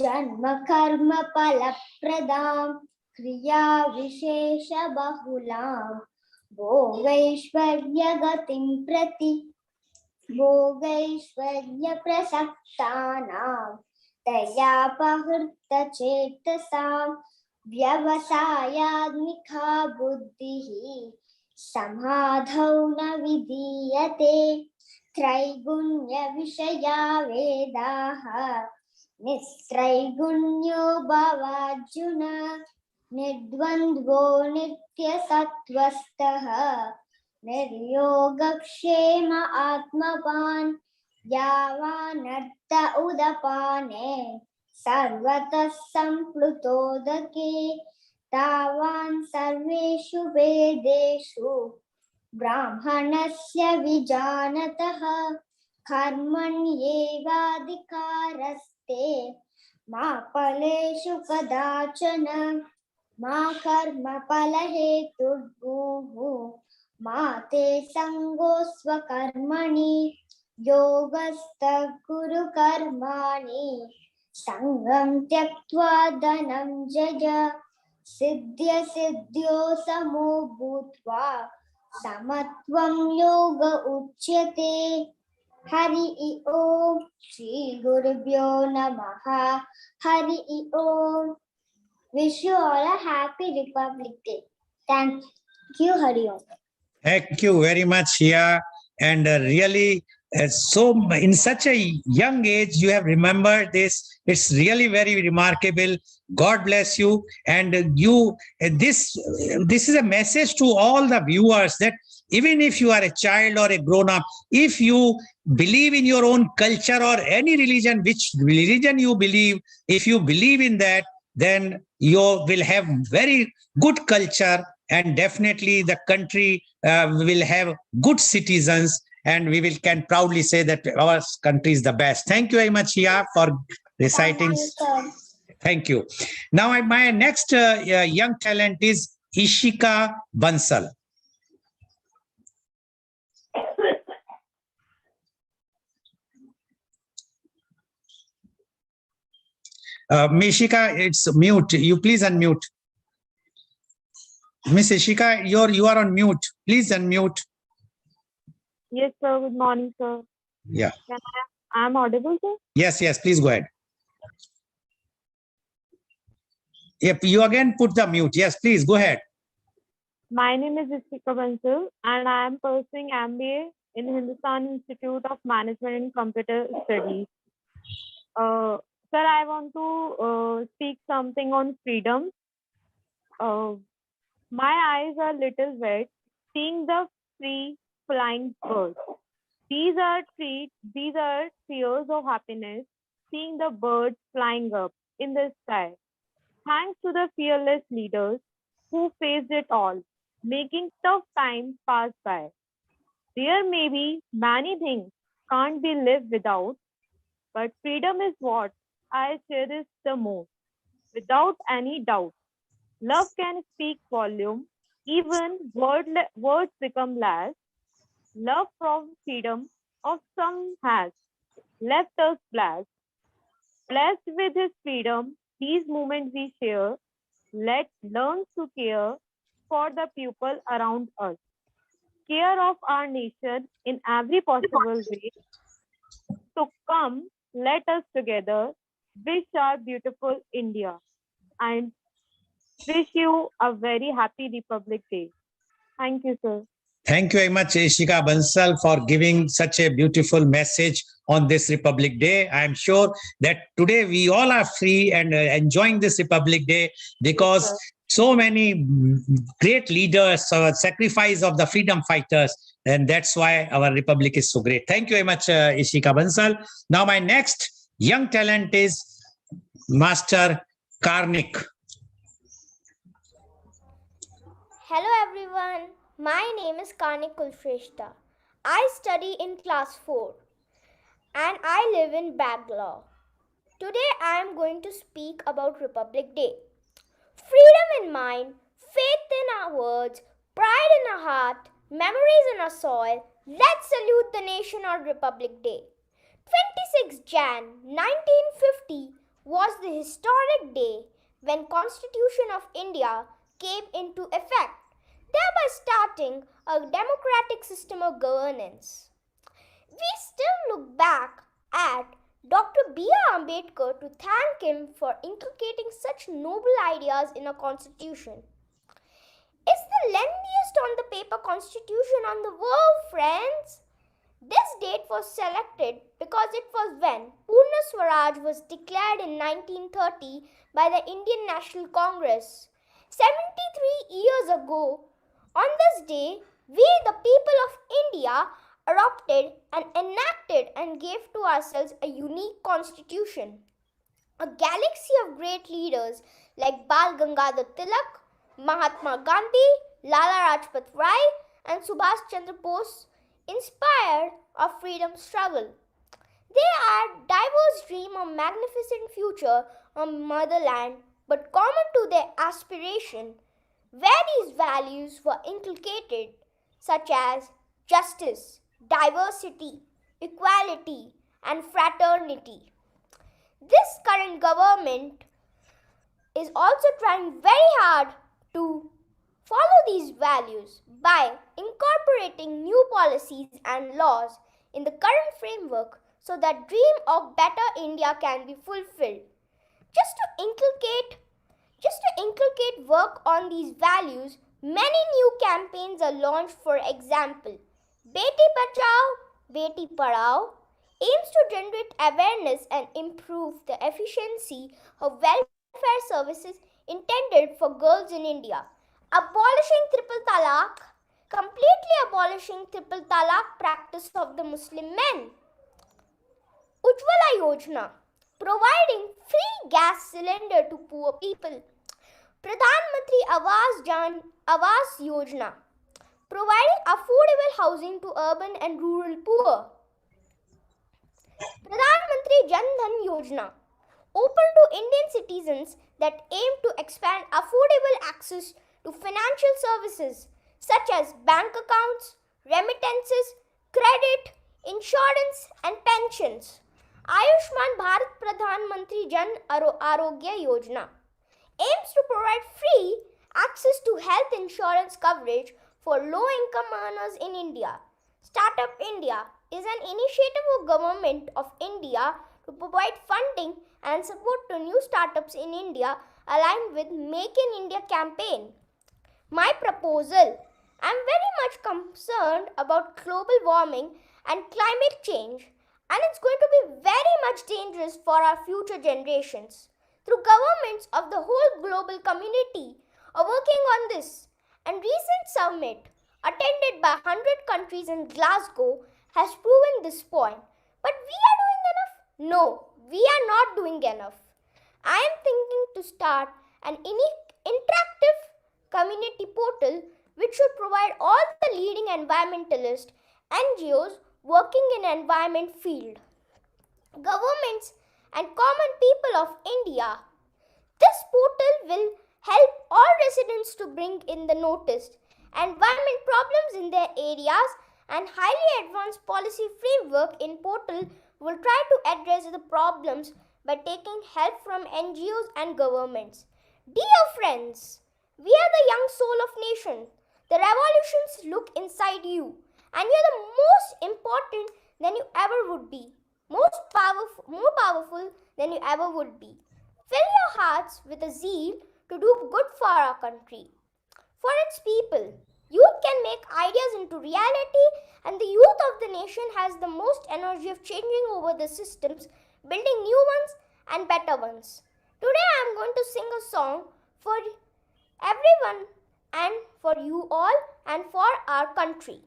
जन्म कर्म फलप्रदां क्रिया विशेष बहुलां भोगैश्वर्यगतिं प्रति भोगैश्वर्य प्रसक्तानां तयापहृतचेतसां व्यवसायात्मिका बुद्धिः समाधौ न विधीयते त्रैगुण्य विषया वेदाः निस्त्रैगुण्यो भवार्जुन निर्द्वन्द्वो नित्यसत्त्वस्थः निर्योगक्षेम आत्मवान् यावानर्थ उदपाने सर्वतः सम्प्लुतोदके तावान् सर्वेषु वेदेषु ब्राह्मणस्य विजानतः कर्मण्येवाधिकारस्ते मा फलेषु कदाचन मा कर्मफलहेतुर्भूः मा ते सङ्गोऽस्वकर्मणि योगस्थः कुरु कर्माणि संगं त्यक्त्वा धनञ्जय सिद्ध्य सिद्ध्यो समो भूत्वा समत्वं योग उच्यते हरि ओम श्री गुरुभ्यो नमः हरि ओम wish you all a happy Republic Day. Thank you, Hari Om. Thank you very much, Hia. And really, so in such a young age, you have remembered this. It's really very remarkable. God bless you. And this is a message to all the viewers that even if you are a child or a grown-up, if you believe in your own culture or any religion, which religion you believe, if you believe in that, then you will have very good culture, and definitely the country will have good citizens, and we can proudly say that our country is the best. Thank you very much, Hia, for reciting. Thank you. Now, my next young talent is Ishika Bansal. Mishika, it's mute. You please unmute. Miss Ishika, you are on mute. Please unmute. Yes, sir. Good morning, sir. Yeah. I'm audible, sir? Yes, please go ahead. Yep, you again put the mute. Yes, please go ahead. My name is Ishika Bansal and I am pursuing MBA in Hindustan Institute of Management and Computer Studies. Sir, I want to speak something on freedom. My eyes are little wet seeing the free flying birds. These are tears of happiness seeing the birds flying up in the sky. Thanks to the fearless leaders who faced it all, making tough times pass by. There may be many things can't be lived without, but freedom is what I cherish the most. Without any doubt, love can speak volume, even words become last. Love from freedom of some has left us blessed with his freedom. These moments we share, let's learn to care for the people around us, care of our nation in every possible way. So come, let us together wish our beautiful India and wish you a very happy Republic Day. Thank you, sir. Thank you very much, Ishika Bansal, for giving such a beautiful message on this Republic Day. I am sure that today we all are free and enjoying this Republic Day because so many great leaders, sacrifice of the freedom fighters, and that's why our Republic is so great. Thank you very much, Ishika Bansal. Now, my next young talent is Master Karnik. Hello everyone, my name is Karnik Kulshrestha. I study in class 4 and I live in Bangalore. Today I am going to speak about Republic Day. Freedom in mind, faith in our words, pride in our heart, memories in our soil. Let's salute the nation on Republic Day. 26 Jan 1950 was the historic day when Constitution of India came into effect, thereby starting a democratic system of governance. We still look back at Dr. B.R. Ambedkar to thank him for inculcating such noble ideas in a constitution. It's the lengthiest on the paper constitution on the world, friends. This date was selected because it was when Purna Swaraj was declared in 1930 by the Indian National Congress. 73 years ago, on this day, we, the people of India, adopted and enacted and gave to ourselves a unique constitution. A galaxy of great leaders like Bal Gangadhar Tilak, Mahatma Gandhi, Lala Rajpat Rai, and Subhash Chandra Bose inspired our freedom struggle. They are diverse dream of magnificent future on motherland, but common to their aspiration, where these values were inculcated, such as justice, diversity, equality, and fraternity. This current government is also trying very hard to follow these values by incorporating new policies and laws in the current framework so that dream of better India can be fulfilled. Just to inculcate work on these values, many new campaigns are launched. For example, Beti Bachao, Beti Padhao aims to generate awareness and improve the efficiency of welfare services intended for girls in India. Abolishing triple talaq, completely abolishing triple talaq practice of the Muslim men. Ujjwala Yojana, providing free gas cylinder to poor people. Pradhan Mantri Awas Yojana, providing affordable housing to urban and rural poor. Pradhan Mantri Jan Dhan Yojana, open to Indian citizens that aim to expand affordable access to financial services such as bank accounts, remittances, credit, insurance, and pensions. Ayushman Bharat Pradhan Mantri Jan Arogya Yojana aims to provide free access to health insurance coverage for low-income earners in India. Startup India is an initiative of Government of India to provide funding and support to new startups in India aligned with Make in India campaign. My proposal: I am very much concerned about global warming and climate change, and it's going to be very much dangerous for our future generations. Through governments of the whole global community are working on this, and recent summit attended by 100 countries in Glasgow has proven this point. But we are doing enough? No, we are not doing enough. I am thinking to start an interactive community portal which should provide all the leading environmentalists, NGOs working in environment field, governments and common people of India. This portal will help all residents to bring in the noticed environment problems in their areas, and highly advanced policy framework in portal will try to address the problems by taking help from NGOs and governments. Dear friends, we are the young soul of nation. The revolutions look inside you, and you are the most important than you ever would be, more powerful than you ever would be. Fill your hearts with a zeal to do good for our country, for its people. Youth can make ideas into reality, and the youth of the nation has the most energy of changing over the systems, building new ones and better ones. Today I am going to sing a song for everyone and for you all and for our country.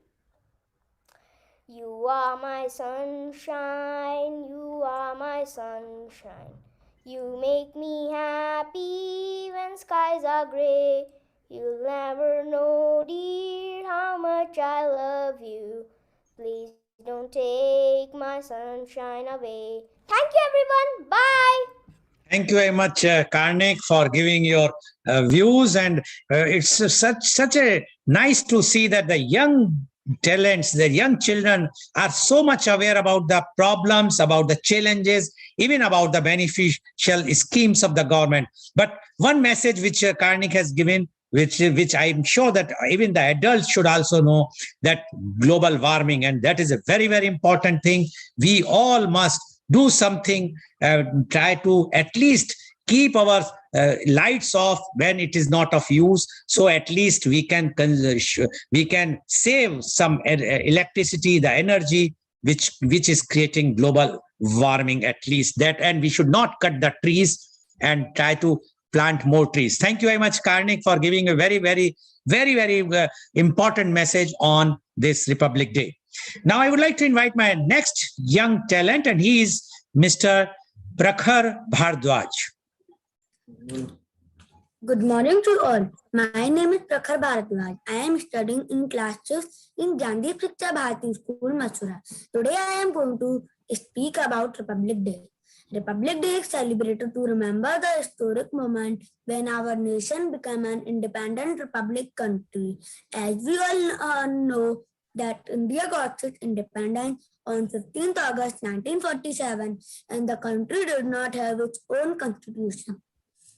You are my sunshine, you are my sunshine. You make me happy when skies are grey. You'll never know, dear, how much I love you. Please don't take my sunshine away. Thank you, everyone. Bye. Thank you very much, Karnik, for giving your views. And it's such a nice to see that the young talents, the young children are so much aware about the problems, about the challenges, even about the beneficial schemes of the government. But one message which Karnik has given, which I'm sure that even the adults should also know, that global warming, and that is a very, very important thing. We all must do something, try to at least keep our lights off when it is not of use, so at least we can save some electricity, the energy which is creating global warming, at least that. And we should not cut the trees and try to plant more trees. Thank you very much, Karnik, for giving a very, very, very, very important message on this Republic Day. Now I would like to invite my next young talent, and he is Mr. Prakhar Bhardwaj. Good morning to all. My name is Prakhar Bhardwaj. I am studying in class 6 in Gandhi Shiksha Bharati School, Mathura. Today I am going to speak about Republic Day. Republic Day is celebrated to remember the historic moment when our nation became an independent republic country. As we all know that India got its independence on 15th August 1947, and the country did not have its own constitution.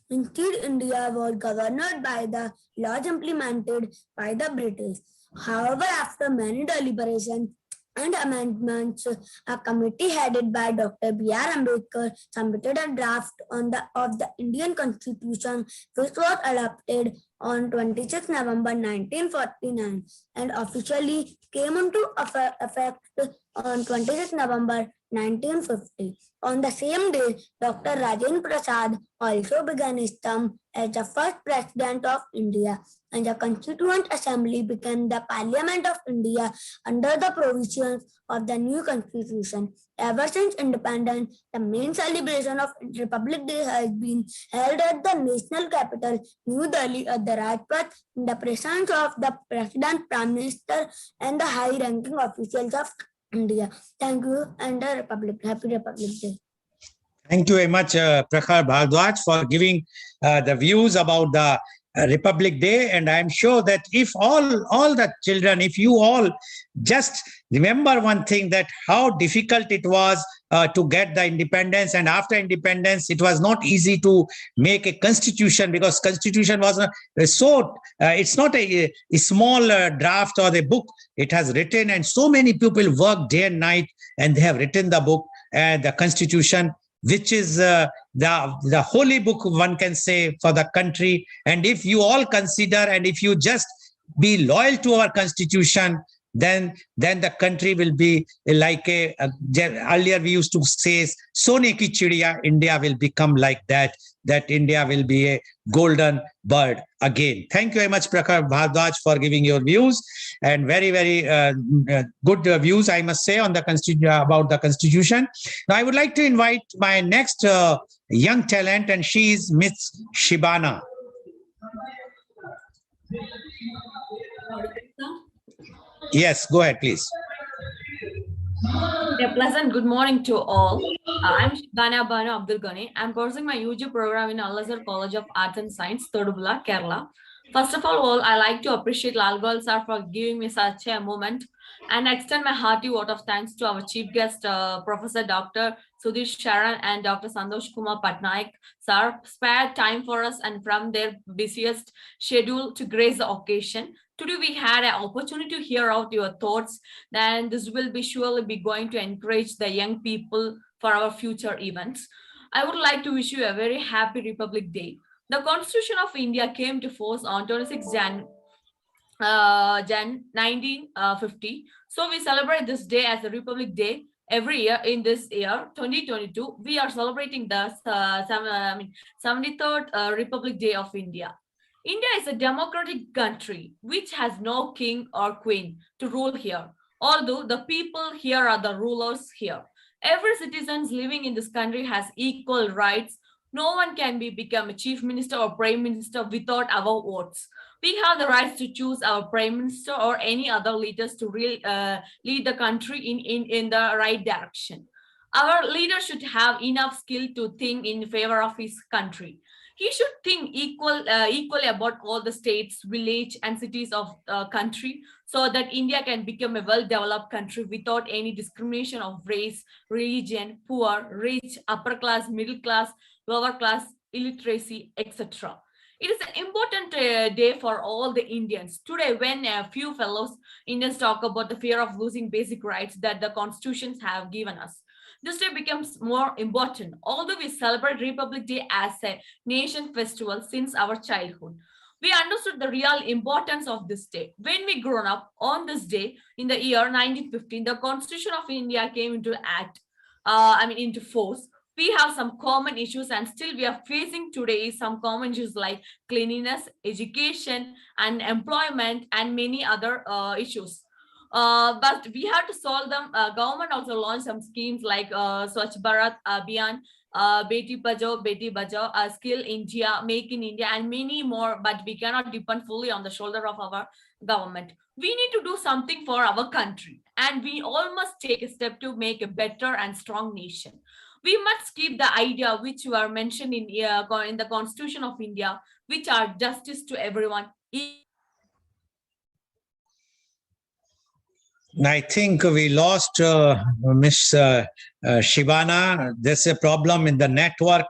Instead, India was governed by the laws implemented by the British. However, after many deliberations and amendments, a committee headed by Dr. B.R. Ambedkar submitted a draft of the Indian Constitution, which was adopted on 26 November 1949 and officially came into effect on 26 November 1950. On the same day, Dr. Rajendra Prasad also began his term as the first President of India, and the Constituent Assembly became the Parliament of India under the provisions of the new Constitution. Ever since independence, the main celebration of Republic Day has been held at the national capital, New Delhi, at the Rajpath, in the presence of the President, Prime Minister, and the high-ranking officials of India. Thank you, and Happy Republic Day. Thank you very much, Prakhar Bhardwaj, for giving the views about the Republic Day, and I'm sure that if all the children, if you all just remember one thing, that how difficult it was to get the independence, and after independence it was not easy to make a constitution, because constitution was it's not a small draft or a book. It has written, and so many people work day and night, and they have written the book and the constitution, which is the holy book, one can say, for the country. And if you all consider, and if you just be loyal to our constitution, then the country will be like earlier we used to say, Sone ki chidiya, India will become like that India will be a golden bird again. Thank you very much, Prakhar Bhardwaj, for giving your views, and very, very good views, I must say, on the about the constitution. Now, I would like to invite my next young talent, and she is Miss Shibana. Yes, go ahead, please. A pleasant good morning to all. I'm Shibana Banu Abdul Ghani. I'm pursuing my UG program in Al-Azhar College of Arts and Science, Todupuzha, Kerala. First of all, I like to appreciate Lal Goel sir for giving me such a moment, and extend my hearty vote of thanks to our chief guest, Professor Dr. Sudhir Sharan and Dr. Santosh Kumar Patnaik sir, spared time for us and from their busiest schedule to grace the occasion. Today we had an opportunity to hear out your thoughts, then this will be surely be going to encourage the young people for our future events. I would like to wish you a very happy Republic Day. The Constitution of India came to force on 26 Jan 1950. So we celebrate this day as a Republic Day every year. In this year 2022, we are celebrating the 73rd Republic Day of India. India is a democratic country which has no king or queen to rule here, although the people here are the rulers here. Every citizen living in this country has equal rights. No one can become a chief minister or prime minister without our votes. We have the rights to choose our prime minister or any other leaders to lead the country in the right direction. Our leader should have enough skill to think in favor of his country. He should think equally about all the states, village, and cities of the country, so that India can become a well-developed country without any discrimination of race, religion, poor, rich, upper class, middle class, lower class, illiteracy, etc. It is an important day for all the Indians. Today, when a few fellows Indians talk about the fear of losing basic rights that the constitutions have given us, this day becomes more important. Although we celebrate Republic Day as a nation festival since our childhood, we understood the real importance of this day. When we grown up on this day in the year 1915, the Constitution of India came into into force. We have some common issues, and still we are facing today some common issues like cleanliness, education, and employment, and many other issues. But we have to solve them. Government also launched some schemes like Swachh Bharat Abhiyan, Beti Bachao, Beti Bachao, Skill India, Make in India, and many more. But we cannot depend fully on the shoulder of our government. We need to do something for our country, and we all must take a step to make a better and strong nation. We must keep the idea which were mentioned in the Constitution of India, which are justice to everyone. I think we lost Miss Shibana. There's a problem in the network.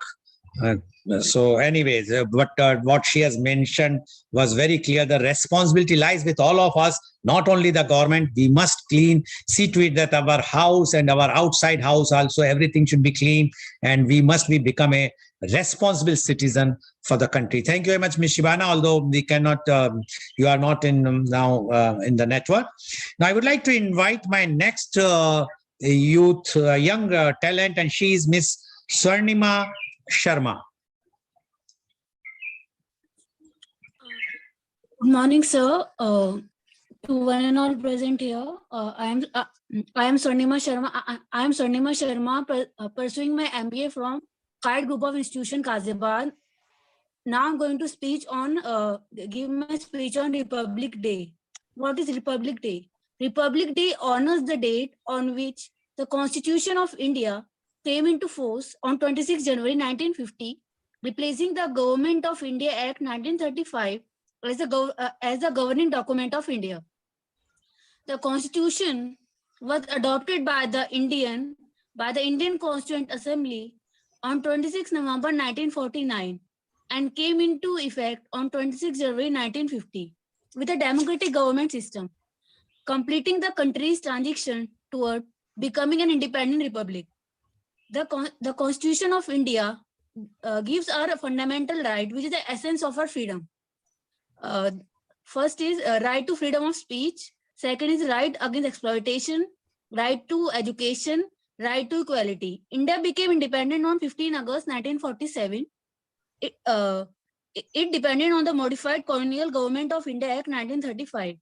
So anyways, what she has mentioned was very clear. The responsibility lies with all of us, not only the government. We must see to it that our house and our outside house also, everything should be clean, and we must become a responsible citizen for the country. Thank you very much, Ms. Shibana, although we cannot, you are not in now in the network. Now I would like to invite my next young talent, and she is Miss Swarnima Sharma. Good morning, sir. To one and all present here, I am Swarnima Sharma. I am Swarnima Sharma, pursuing my MBA from Kite Group of Institution, Ghaziabad. Now I'm going to give my speech on Republic Day. What is Republic Day? Republic Day honors the date on which the Constitution of India came into force on 26 January 1950 replacing the Government of India Act 1935 as the governing document of India. The Constitution was adopted by the Indian Constituent Assembly on 26 November 1949 and came into effect on 26 January 1950 with a democratic government system, completing the country's transition toward becoming an independent republic. The Constitution of India gives our a fundamental right, which is the essence of our freedom. Uh, First is right to freedom of speech. Second is right against exploitation, right to education, right to equality. India became independent on 15 August 1947. It depended on the modified Colonial Government of India Act 1935.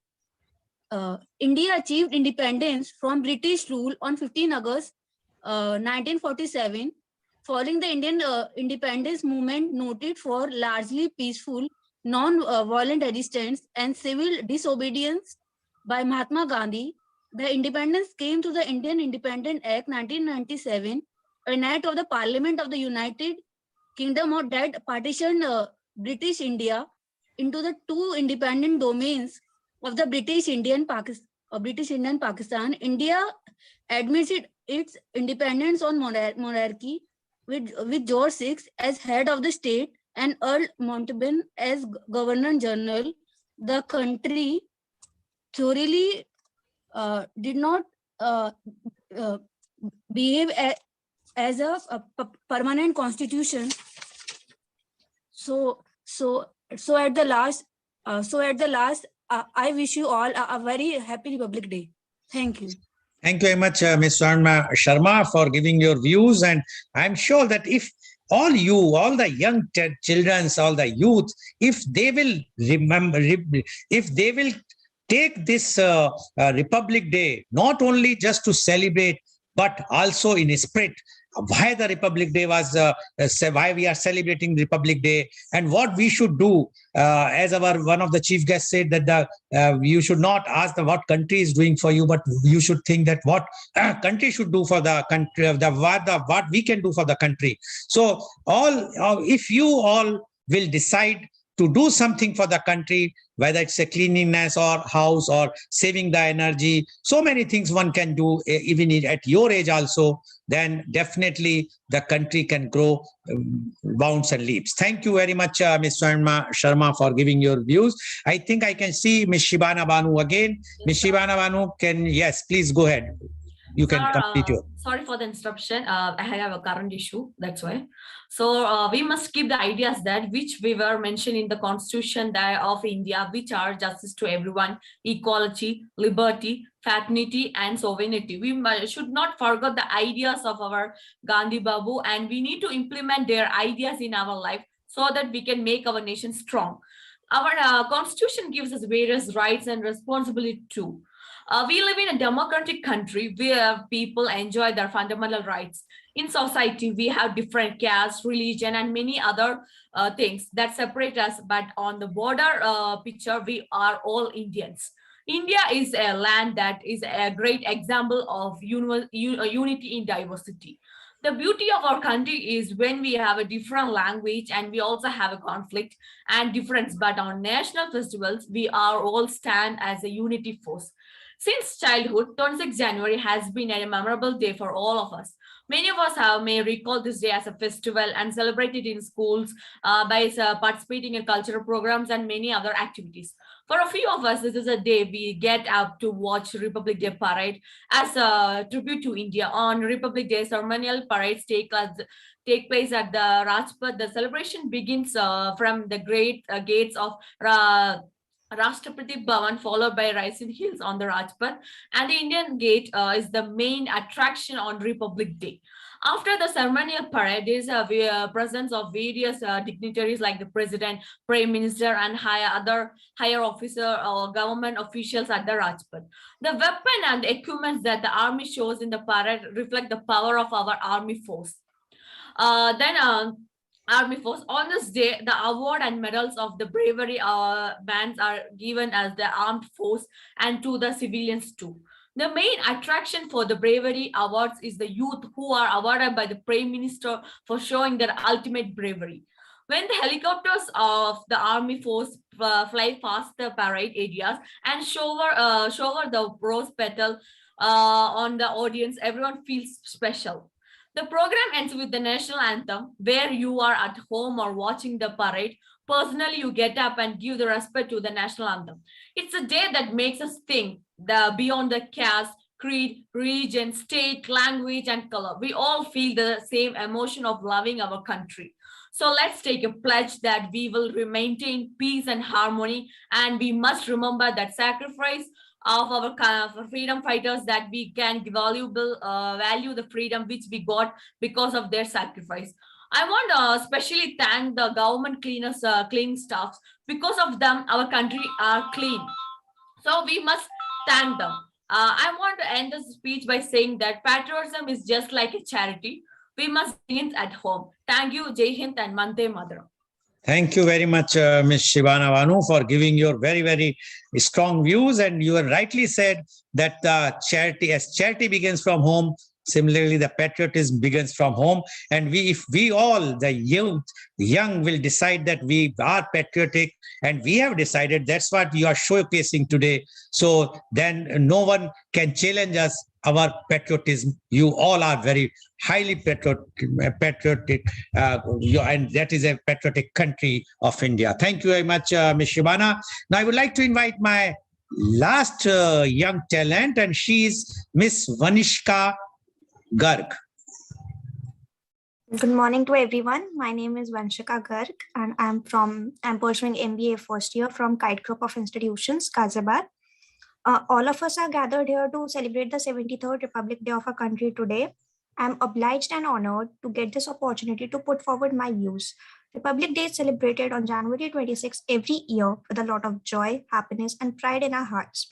India achieved independence from British rule on 15 August 1947, following the Indian independence movement noted for largely peaceful, non-violent resistance and civil disobedience by Mahatma Gandhi. The independence came through the Indian Independence Act 1997, an act of the Parliament of the United Kingdom that partitioned British India into the two independent domains of the British Indian Pakistan. India admits its independence on monarchy with George VI as head of the state and Earl Mountbatten as Governor General. The country thoroughly did not behave as a permanent constitution. So at the last, I wish you all a very happy Republic Day. Thank you. Thank you very much, Ms. Swarnima Sharma, for giving your views. And I'm sure that if all the young children, all the youth, if they will remember, if they will take this Republic Day, not only just to celebrate, but also in spirit, why the Republic Day was, why we are celebrating Republic Day, and what we should do. As our one of the chief guests said, that you should not ask what country is doing for you, but you should think that what country should do for the country, what we can do for the country. So if you all will decide to do something for the country, whether it's a cleanliness or house or saving the energy, so many things one can do even at your age also, then definitely the country can grow bounds and leaps. Thank you very much, Ms. Swarnima Sharma, for giving your views. I think I can see Ms. Shibana Banu again. Ms. Shibana Banu, yes, please go ahead. You can complete your. Sorry for the interruption. I have a current issue, that's why. So we must keep the ideas that which we were mentioned in the Constitution of India, which are justice to everyone, equality, liberty, fraternity, and sovereignty. We should not forget the ideas of our Gandhi Babu, and we need to implement their ideas in our life so that we can make our nation strong. Our Constitution gives us various rights and responsibility too. We live in a democratic country where people enjoy their fundamental rights. In society, we have different castes, religion, and many other things that separate us. But on the border picture, we are all Indians. India is a land that is a great example of unity in diversity. The beauty of our country is when we have a different language and we also have a conflict and difference, but on national festivals, we are all stand as a unity force. Since childhood, 26 January has been a memorable day for all of us. Many of us may recall this day as a festival and celebrate it in schools by participating in cultural programs and many other activities. For a few of us, this is a day we get up to watch Republic Day parade as a tribute to India. On Republic Day, ceremonial parades take place at the Rajpath. The celebration begins from the great gates of Rashtrapati Bhavan, followed by Rising Hills on the Rajpath, and the Indian Gate is the main attraction on Republic Day. After the ceremonial parade, there is a presence of various dignitaries like the president, prime minister, and other higher officer or government officials at the Rajpath. The weapon and equipment that the army shows in the parade reflect the power of our army force. Army force. On this day, the award and medals of the bravery bands are given as the armed force and to the civilians too. The main attraction for the bravery awards is the youth who are awarded by the Prime Minister for showing their ultimate bravery. When the helicopters of the army force fly past the parade areas and shower the rose petal on the audience, everyone feels special. The program ends with the national anthem, where you are at home or watching the parade. Personally, you get up and give the respect to the national anthem. It's a day that makes us think beyond the caste, creed, religion, state, language, and color. We all feel the same emotion of loving our country. So let's take a pledge that we will maintain peace and harmony, and we must remember that sacrifice of our freedom fighters, that we can value the freedom which we got because of their sacrifice. I want to especially thank the government cleaning staffs. Because of them, our country are clean. So we must thank them. I want to end this speech by saying that patriotism is just like a charity. We must begin at home. Thank you, Jai Hind and Mante Madaram. Thank you very much, Ms. Shivana Vanu, for giving your very, very strong views. And you have rightly said that charity begins from home, similarly, the patriotism begins from home. And if we all, the young will decide that we are patriotic, and we have decided, that's what we are showcasing today. So then no one can challenge us, our patriotism. You all are very highly patriotic, and that is a patriotic country of India. Thank you very much, Ms. Shivana. Now I would like to invite my last young talent, and she is Miss Vanishka Garg. Good morning to everyone. My name is Vanshika Garg, and I'm pursuing MBA first year from Kite Group of Institutions, Ghaziabad. All of us are gathered here to celebrate the 73rd Republic Day of our country today. I'm obliged and honored to get this opportunity to put forward my views. Republic Day is celebrated on January 26 every year with a lot of joy, happiness, and pride in our hearts.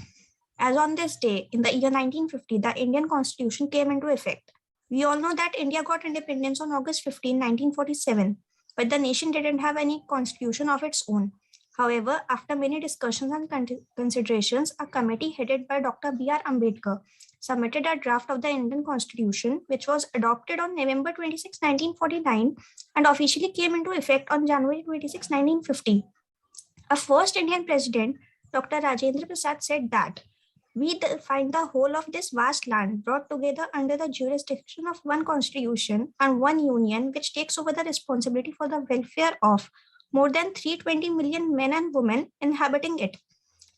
As on this day, in the year 1950, the Indian Constitution came into effect. We all know that India got independence on August 15, 1947, but the nation didn't have any constitution of its own. However, after many discussions and considerations, a committee headed by Dr. B.R. Ambedkar submitted a draft of the Indian Constitution, which was adopted on November 26, 1949, and officially came into effect on January 26, 1950. Our first Indian president, Dr. Rajendra Prasad, said that we find the whole of this vast land brought together under the jurisdiction of one constitution and one union, which takes over the responsibility for the welfare of more than 320 million men and women inhabiting it.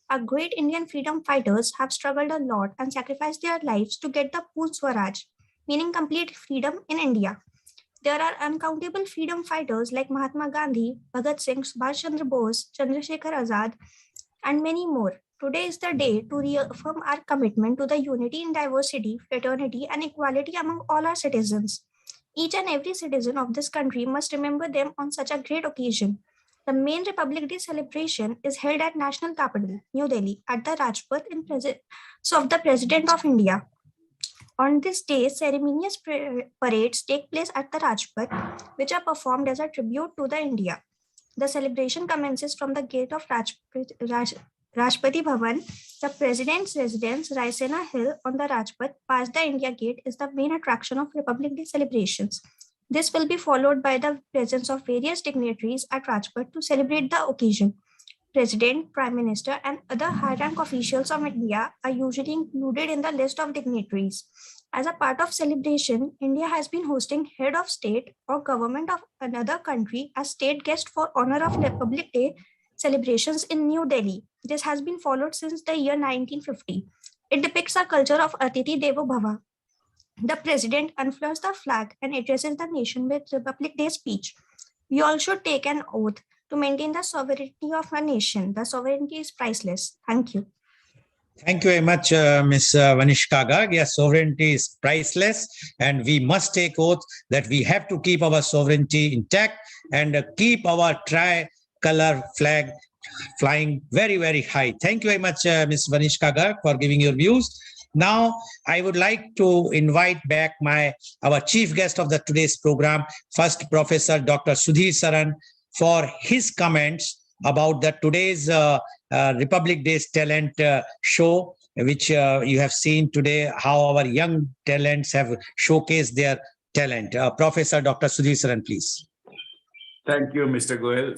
Our great Indian freedom fighters have struggled a lot and sacrificed their lives to get the Poon Swaraj, meaning complete freedom in India. There are uncountable freedom fighters like Mahatma Gandhi, Bhagat Singh, Subhash Chandra Bose, Chandrasekhar Azad, and many more. Today is the day to reaffirm our commitment to the unity in diversity, fraternity, and equality among all our citizens. Each and every citizen of this country must remember them on such a great occasion. The main Republic Day celebration is held at National Capital, New Delhi, at the Rajpath in presence of the President of India. On this day, ceremonious parades take place at the Rajpath, which are performed as a tribute to the India. The celebration commences from the gate of Rashtrapati Bhavan. The President's residence, Raisena Hill on the Rajpath, past the India Gate, is the main attraction of Republic Day celebrations. This will be followed by the presence of various dignitaries at Rajpath to celebrate the occasion. President, Prime Minister, and other high-rank officials of India are usually included in the list of dignitaries. As a part of celebration, India has been hosting head of state or government of another country as state guest for honor of Republic Day celebrations in New Delhi. This has been followed since the year 1950. It depicts a culture of Atithi Devo Bhava. The president unfurls the flag and addresses the nation with Republic Day speech. We all should take an oath to maintain the sovereignty of our nation. The sovereignty is priceless. Thank you. Thank you very much, Ms. Vanishka Garg. Yes, sovereignty is priceless, and we must take oath that we have to keep our sovereignty intact and keep our tri-color flag flying very, very high. Thank you very much, Ms. Vanishka Garg, for giving your views. Now, I would like to invite back our chief guest of today's program, first Professor Dr. Sudhir Saran, for his comments about today's Republic Day talent show, which you have seen today, how our young talents have showcased their talent. Professor Dr. Sudhir Saran, please. Thank you, Mr. Goel.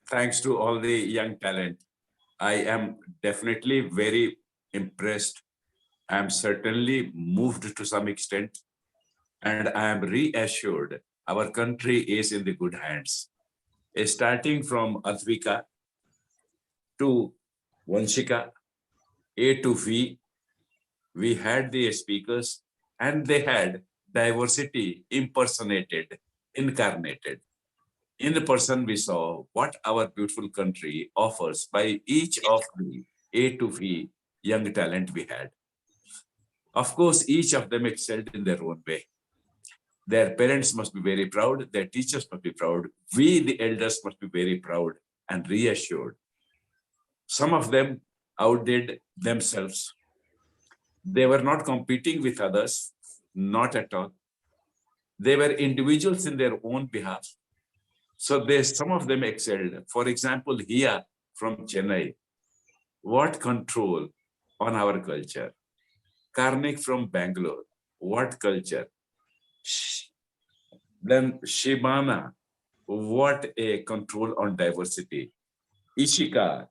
Thanks to all the young talent. I am definitely very impressed. I am certainly moved to some extent, and I am reassured our country is in the good hands. Starting from Advika to Vanshika, A to V, we had the speakers and they had diversity impersonated, incarnated. In the person, we saw what our beautiful country offers by each of the A to V young talent we had. Of course, each of them excelled in their own way. Their parents must be very proud. Their teachers must be proud. We, the elders, must be very proud and reassured. Some of them outdid themselves. They were not competing with others, not at all. They were individuals in their own behalf. So some of them excelled. For example, here from Chennai, what control on our culture. Karnik from Bangalore, what culture. Then Shibana, what a control on diversity. Ishika,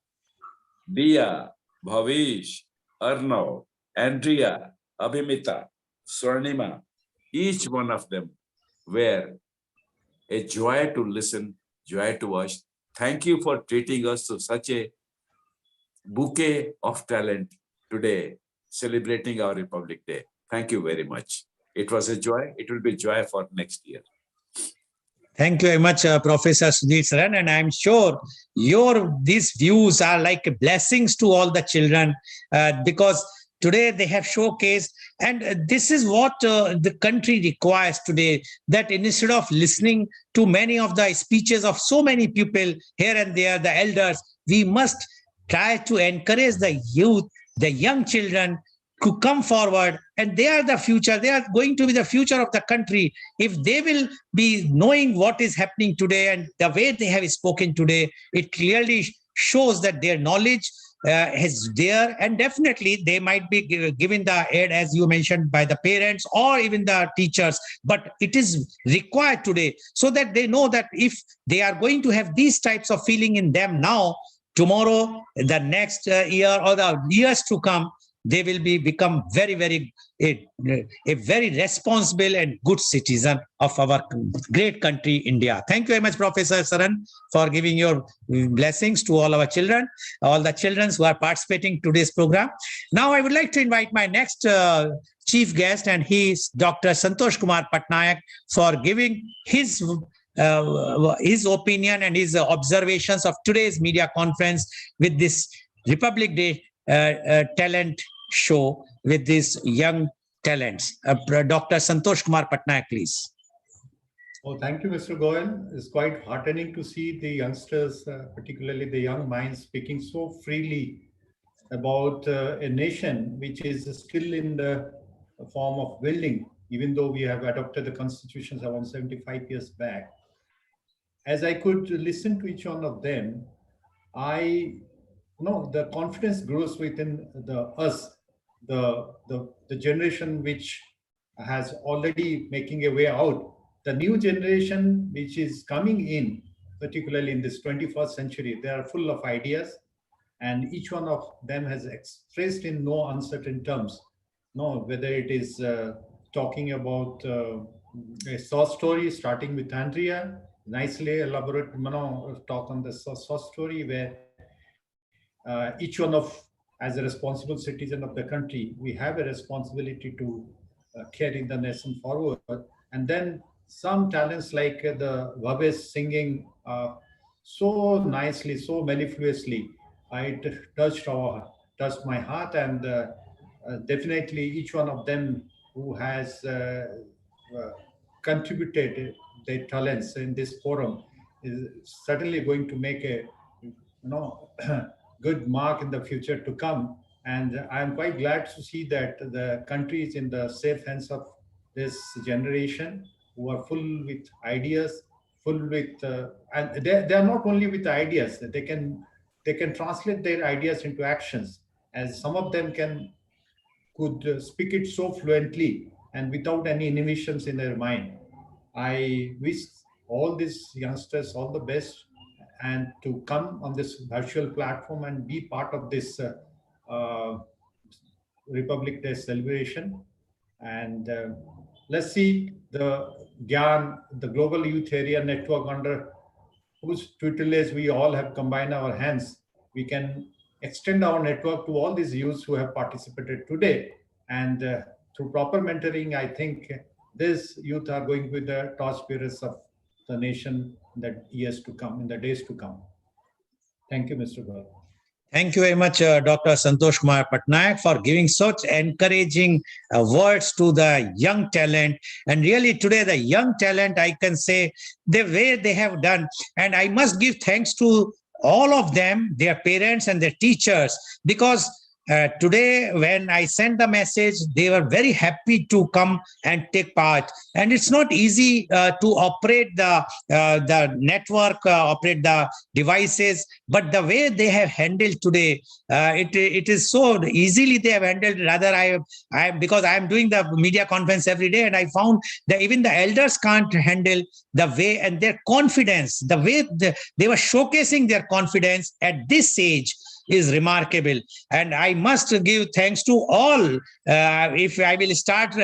Dia, Bhavish, Arnav, Andrea, Abhimita, Swarnima, each one of them were a joy to listen, joy to watch. Thank you for treating us to such a bouquet of talent today, celebrating our Republic Day. Thank you very much. It was a joy. It will be joy for next year. Thank you very much, Professor Sudhir Saran. And I'm sure these views are like blessings to all the children because today they have showcased, and this is what the country requires today, that instead of listening to many of the speeches of so many people here and there, the elders, we must try to encourage the youth, the young children to come forward, and they are the future. They are going to be the future of the country. If they will be knowing what is happening today and the way they have spoken today, it clearly shows that their knowledge is there, and definitely they might be given the aid, as you mentioned, by the parents or even the teachers, but it is required today so that they know that if they are going to have these types of feeling in them now, tomorrow, the next year or the years to come, they will become very, very a very responsible and good citizen of our great country, India. Thank you very much, Professor Saran, for giving your blessings to all our children, all the children who are participating in today's program. Now, I would like to invite my next chief guest, and he is Dr. Santosh Kumar Patnaik, for giving his opinion and his observations of today's media conference with this Republic Day talent show with these young talents. Dr. Santosh Kumar Patnaik, please. Oh, thank you, Mr. Goel. It's quite heartening to see the youngsters, particularly the young minds, speaking so freely about a nation which is still in the form of building, even though we have adopted the constitutions around 75 years back. As I could listen to each one of them, the confidence grows within the generation which has already making a way out. The new generation which is coming in, particularly in this 21st century, they are full of ideas, and each one of them has expressed in no uncertain terms. Whether it is talking about a source story, starting with Andrea, nicely elaborate talk on the source story, where each one of, as a responsible citizen of the country, we have a responsibility to carry the nation forward. And then some talents like the Bhavesh singing so nicely, so mellifluously, it touched my heart, and definitely each one of them who has contributed their talents in this forum is certainly going to make a good mark in the future to come. And I'm quite glad to see that the country is in the safe hands of this generation who are full with ideas, full with, and they are not only with ideas, they can translate their ideas into actions, as some of them could speak it so fluently and without any inhibitions in their mind. I wish all these youngsters all the best, and to come on this virtual platform and be part of this Republic Day celebration. And let's see the GYAN, the Global Youth Area Network, under whose tutelage we all have combined our hands. We can extend our network to all these youths who have participated today. And through proper mentoring, I think these youth are going to be the torchbearers of the nation in the years to come, in the days to come. Thank you, Mr. Goel. Thank you very much, Dr. Santosh Kumar Patnaik, for giving such encouraging words to the young talent. And really today, the young talent, I can say, the way they have done. And I must give thanks to all of them, their parents and their teachers, because today, when I sent the message, they were very happy to come and take part. And it's not easy to operate the network, operate the devices, but the way they have handled today, it is so easily they have handled. Rather, because I am doing the media conference every day, and I found that even the elders can't handle the way and their confidence, the way they were showcasing their confidence at this age is remarkable. And I must give thanks to all. If I will start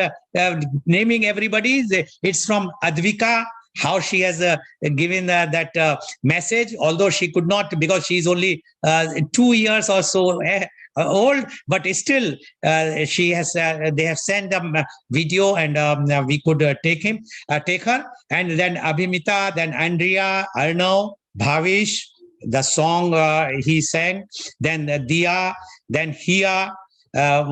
naming everybody, it's from Advika, how she has given that message, although she could not, because she's only 2 years or so old, but still she has they have sent a video, and we could take her. And then Abhimita, then Andrea, Arnav, Bhavish, the song he sang, then Diya, then Hia, as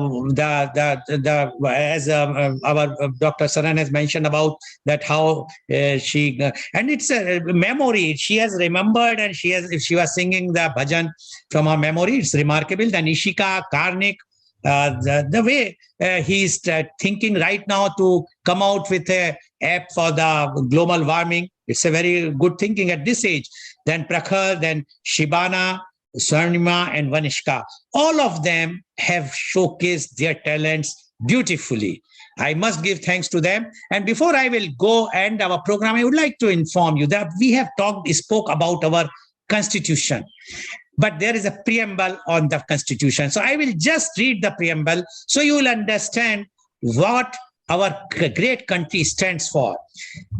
our Dr. Saran has mentioned about that, how she and it's a memory. She has remembered, and she was singing the bhajan from her memory. It's remarkable. Then Ishika, Karnik, the way he's thinking right now to come out with a app for the global warming. It's a very good thinking at this age. Then Prakhar, then Shibana, Swarnima, and Vanishka. All of them have showcased their talents beautifully. I must give thanks to them. And before I will go end our program, I would like to inform you that we have spoke about our constitution, but there is a preamble on the constitution. So I will just read the preamble so you will understand what our great country stands for.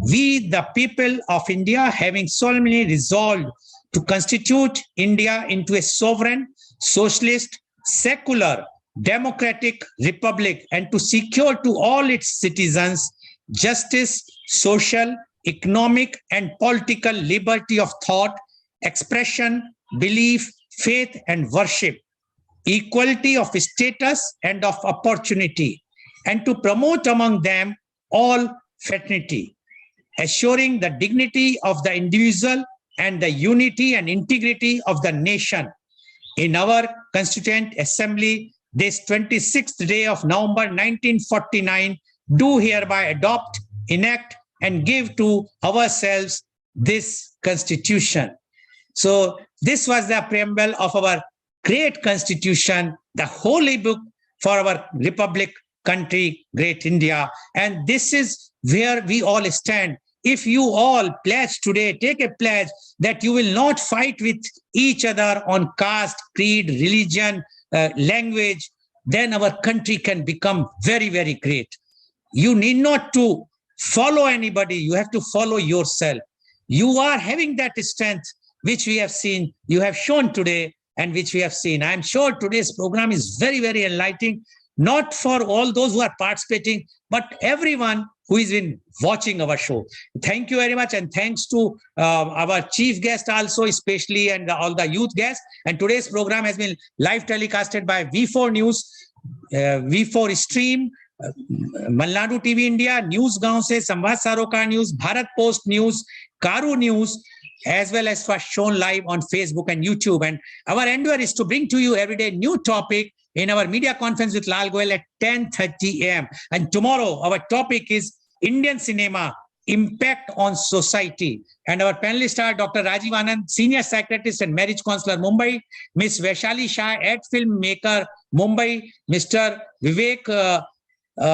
We, the people of India, having solemnly resolved to constitute India into a sovereign, socialist, secular, democratic republic, and to secure to all its citizens justice, social, economic, and political liberty of thought, expression, belief, faith, and worship, equality of status and of opportunity, and to promote among them all fraternity, assuring the dignity of the individual and the unity and integrity of the nation. In our Constituent Assembly, this 26th day of November 1949, do hereby adopt, enact, and give to ourselves this Constitution. So this was the preamble of our great Constitution, the holy book for our Republic country, great India. And this is where we all stand. If you all pledge today, take a pledge that you will not fight with each other on caste, creed, religion, language, then our country can become very, very great. You need not to follow anybody. You have to follow yourself. You are having that strength, which we have seen, you have shown today, and which we have seen. I'm sure today's program is very, very enlightening, not for all those who are participating, but everyone who is in watching our show. Thank you very much. And thanks to our chief guest also, especially, and all the youth guests. And today's program has been live telecasted by V4NEWS, V4 Stream, Malnadu TV India, News Gaon Se, Samvad Sarokar News, Bharat Post News, Karu News, as well as for shown live on Facebook and YouTube. And our endeavor is to bring to you every day new topic in our media conference with Lal Goel at 10:30 a.m. And tomorrow, our topic is Indian cinema, impact on society. And our panelists are Dr. Rajiv Anand, Senior Psychiatrist and Marriage Counselor, Mumbai, Ms. Vaishali Shah, ad filmmaker, Mumbai, Mr. Vivek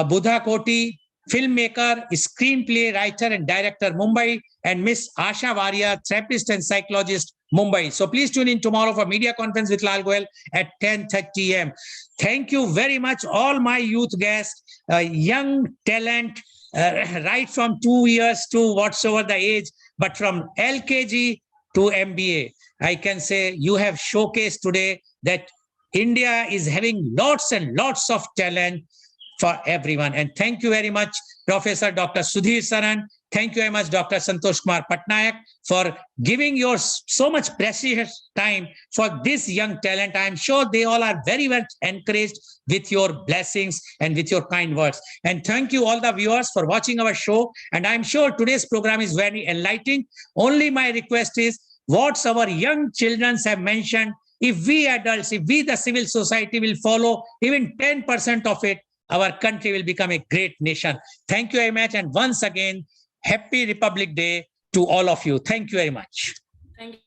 Buddha Koti, filmmaker, screenplay writer and director, Mumbai, and Miss Asha Varia, therapist and psychologist, Mumbai. So please tune in tomorrow for media conference with Lal Goel at 10:30 a.m. Thank you very much, all my youth guests, young talent, right from 2 years to whatsoever the age, but from LKG to MBA. I can say you have showcased today that India is having lots and lots of talent for everyone. And thank you very much, Professor Dr. Sudhir Saran. Thank you very much, Dr. Santosh Kumar Patnaik, for giving your so much precious time for this young talent. I am sure they all are very well encouraged with your blessings and with your kind words. And thank you all the viewers for watching our show. And I'm sure today's program is very enlightening. Only my request is what our young children have mentioned. If we adults, if we the civil society will follow even 10% of it, our country will become a great nation. Thank you very much. And once again, Happy Republic Day to all of you. Thank you very much. Thank you.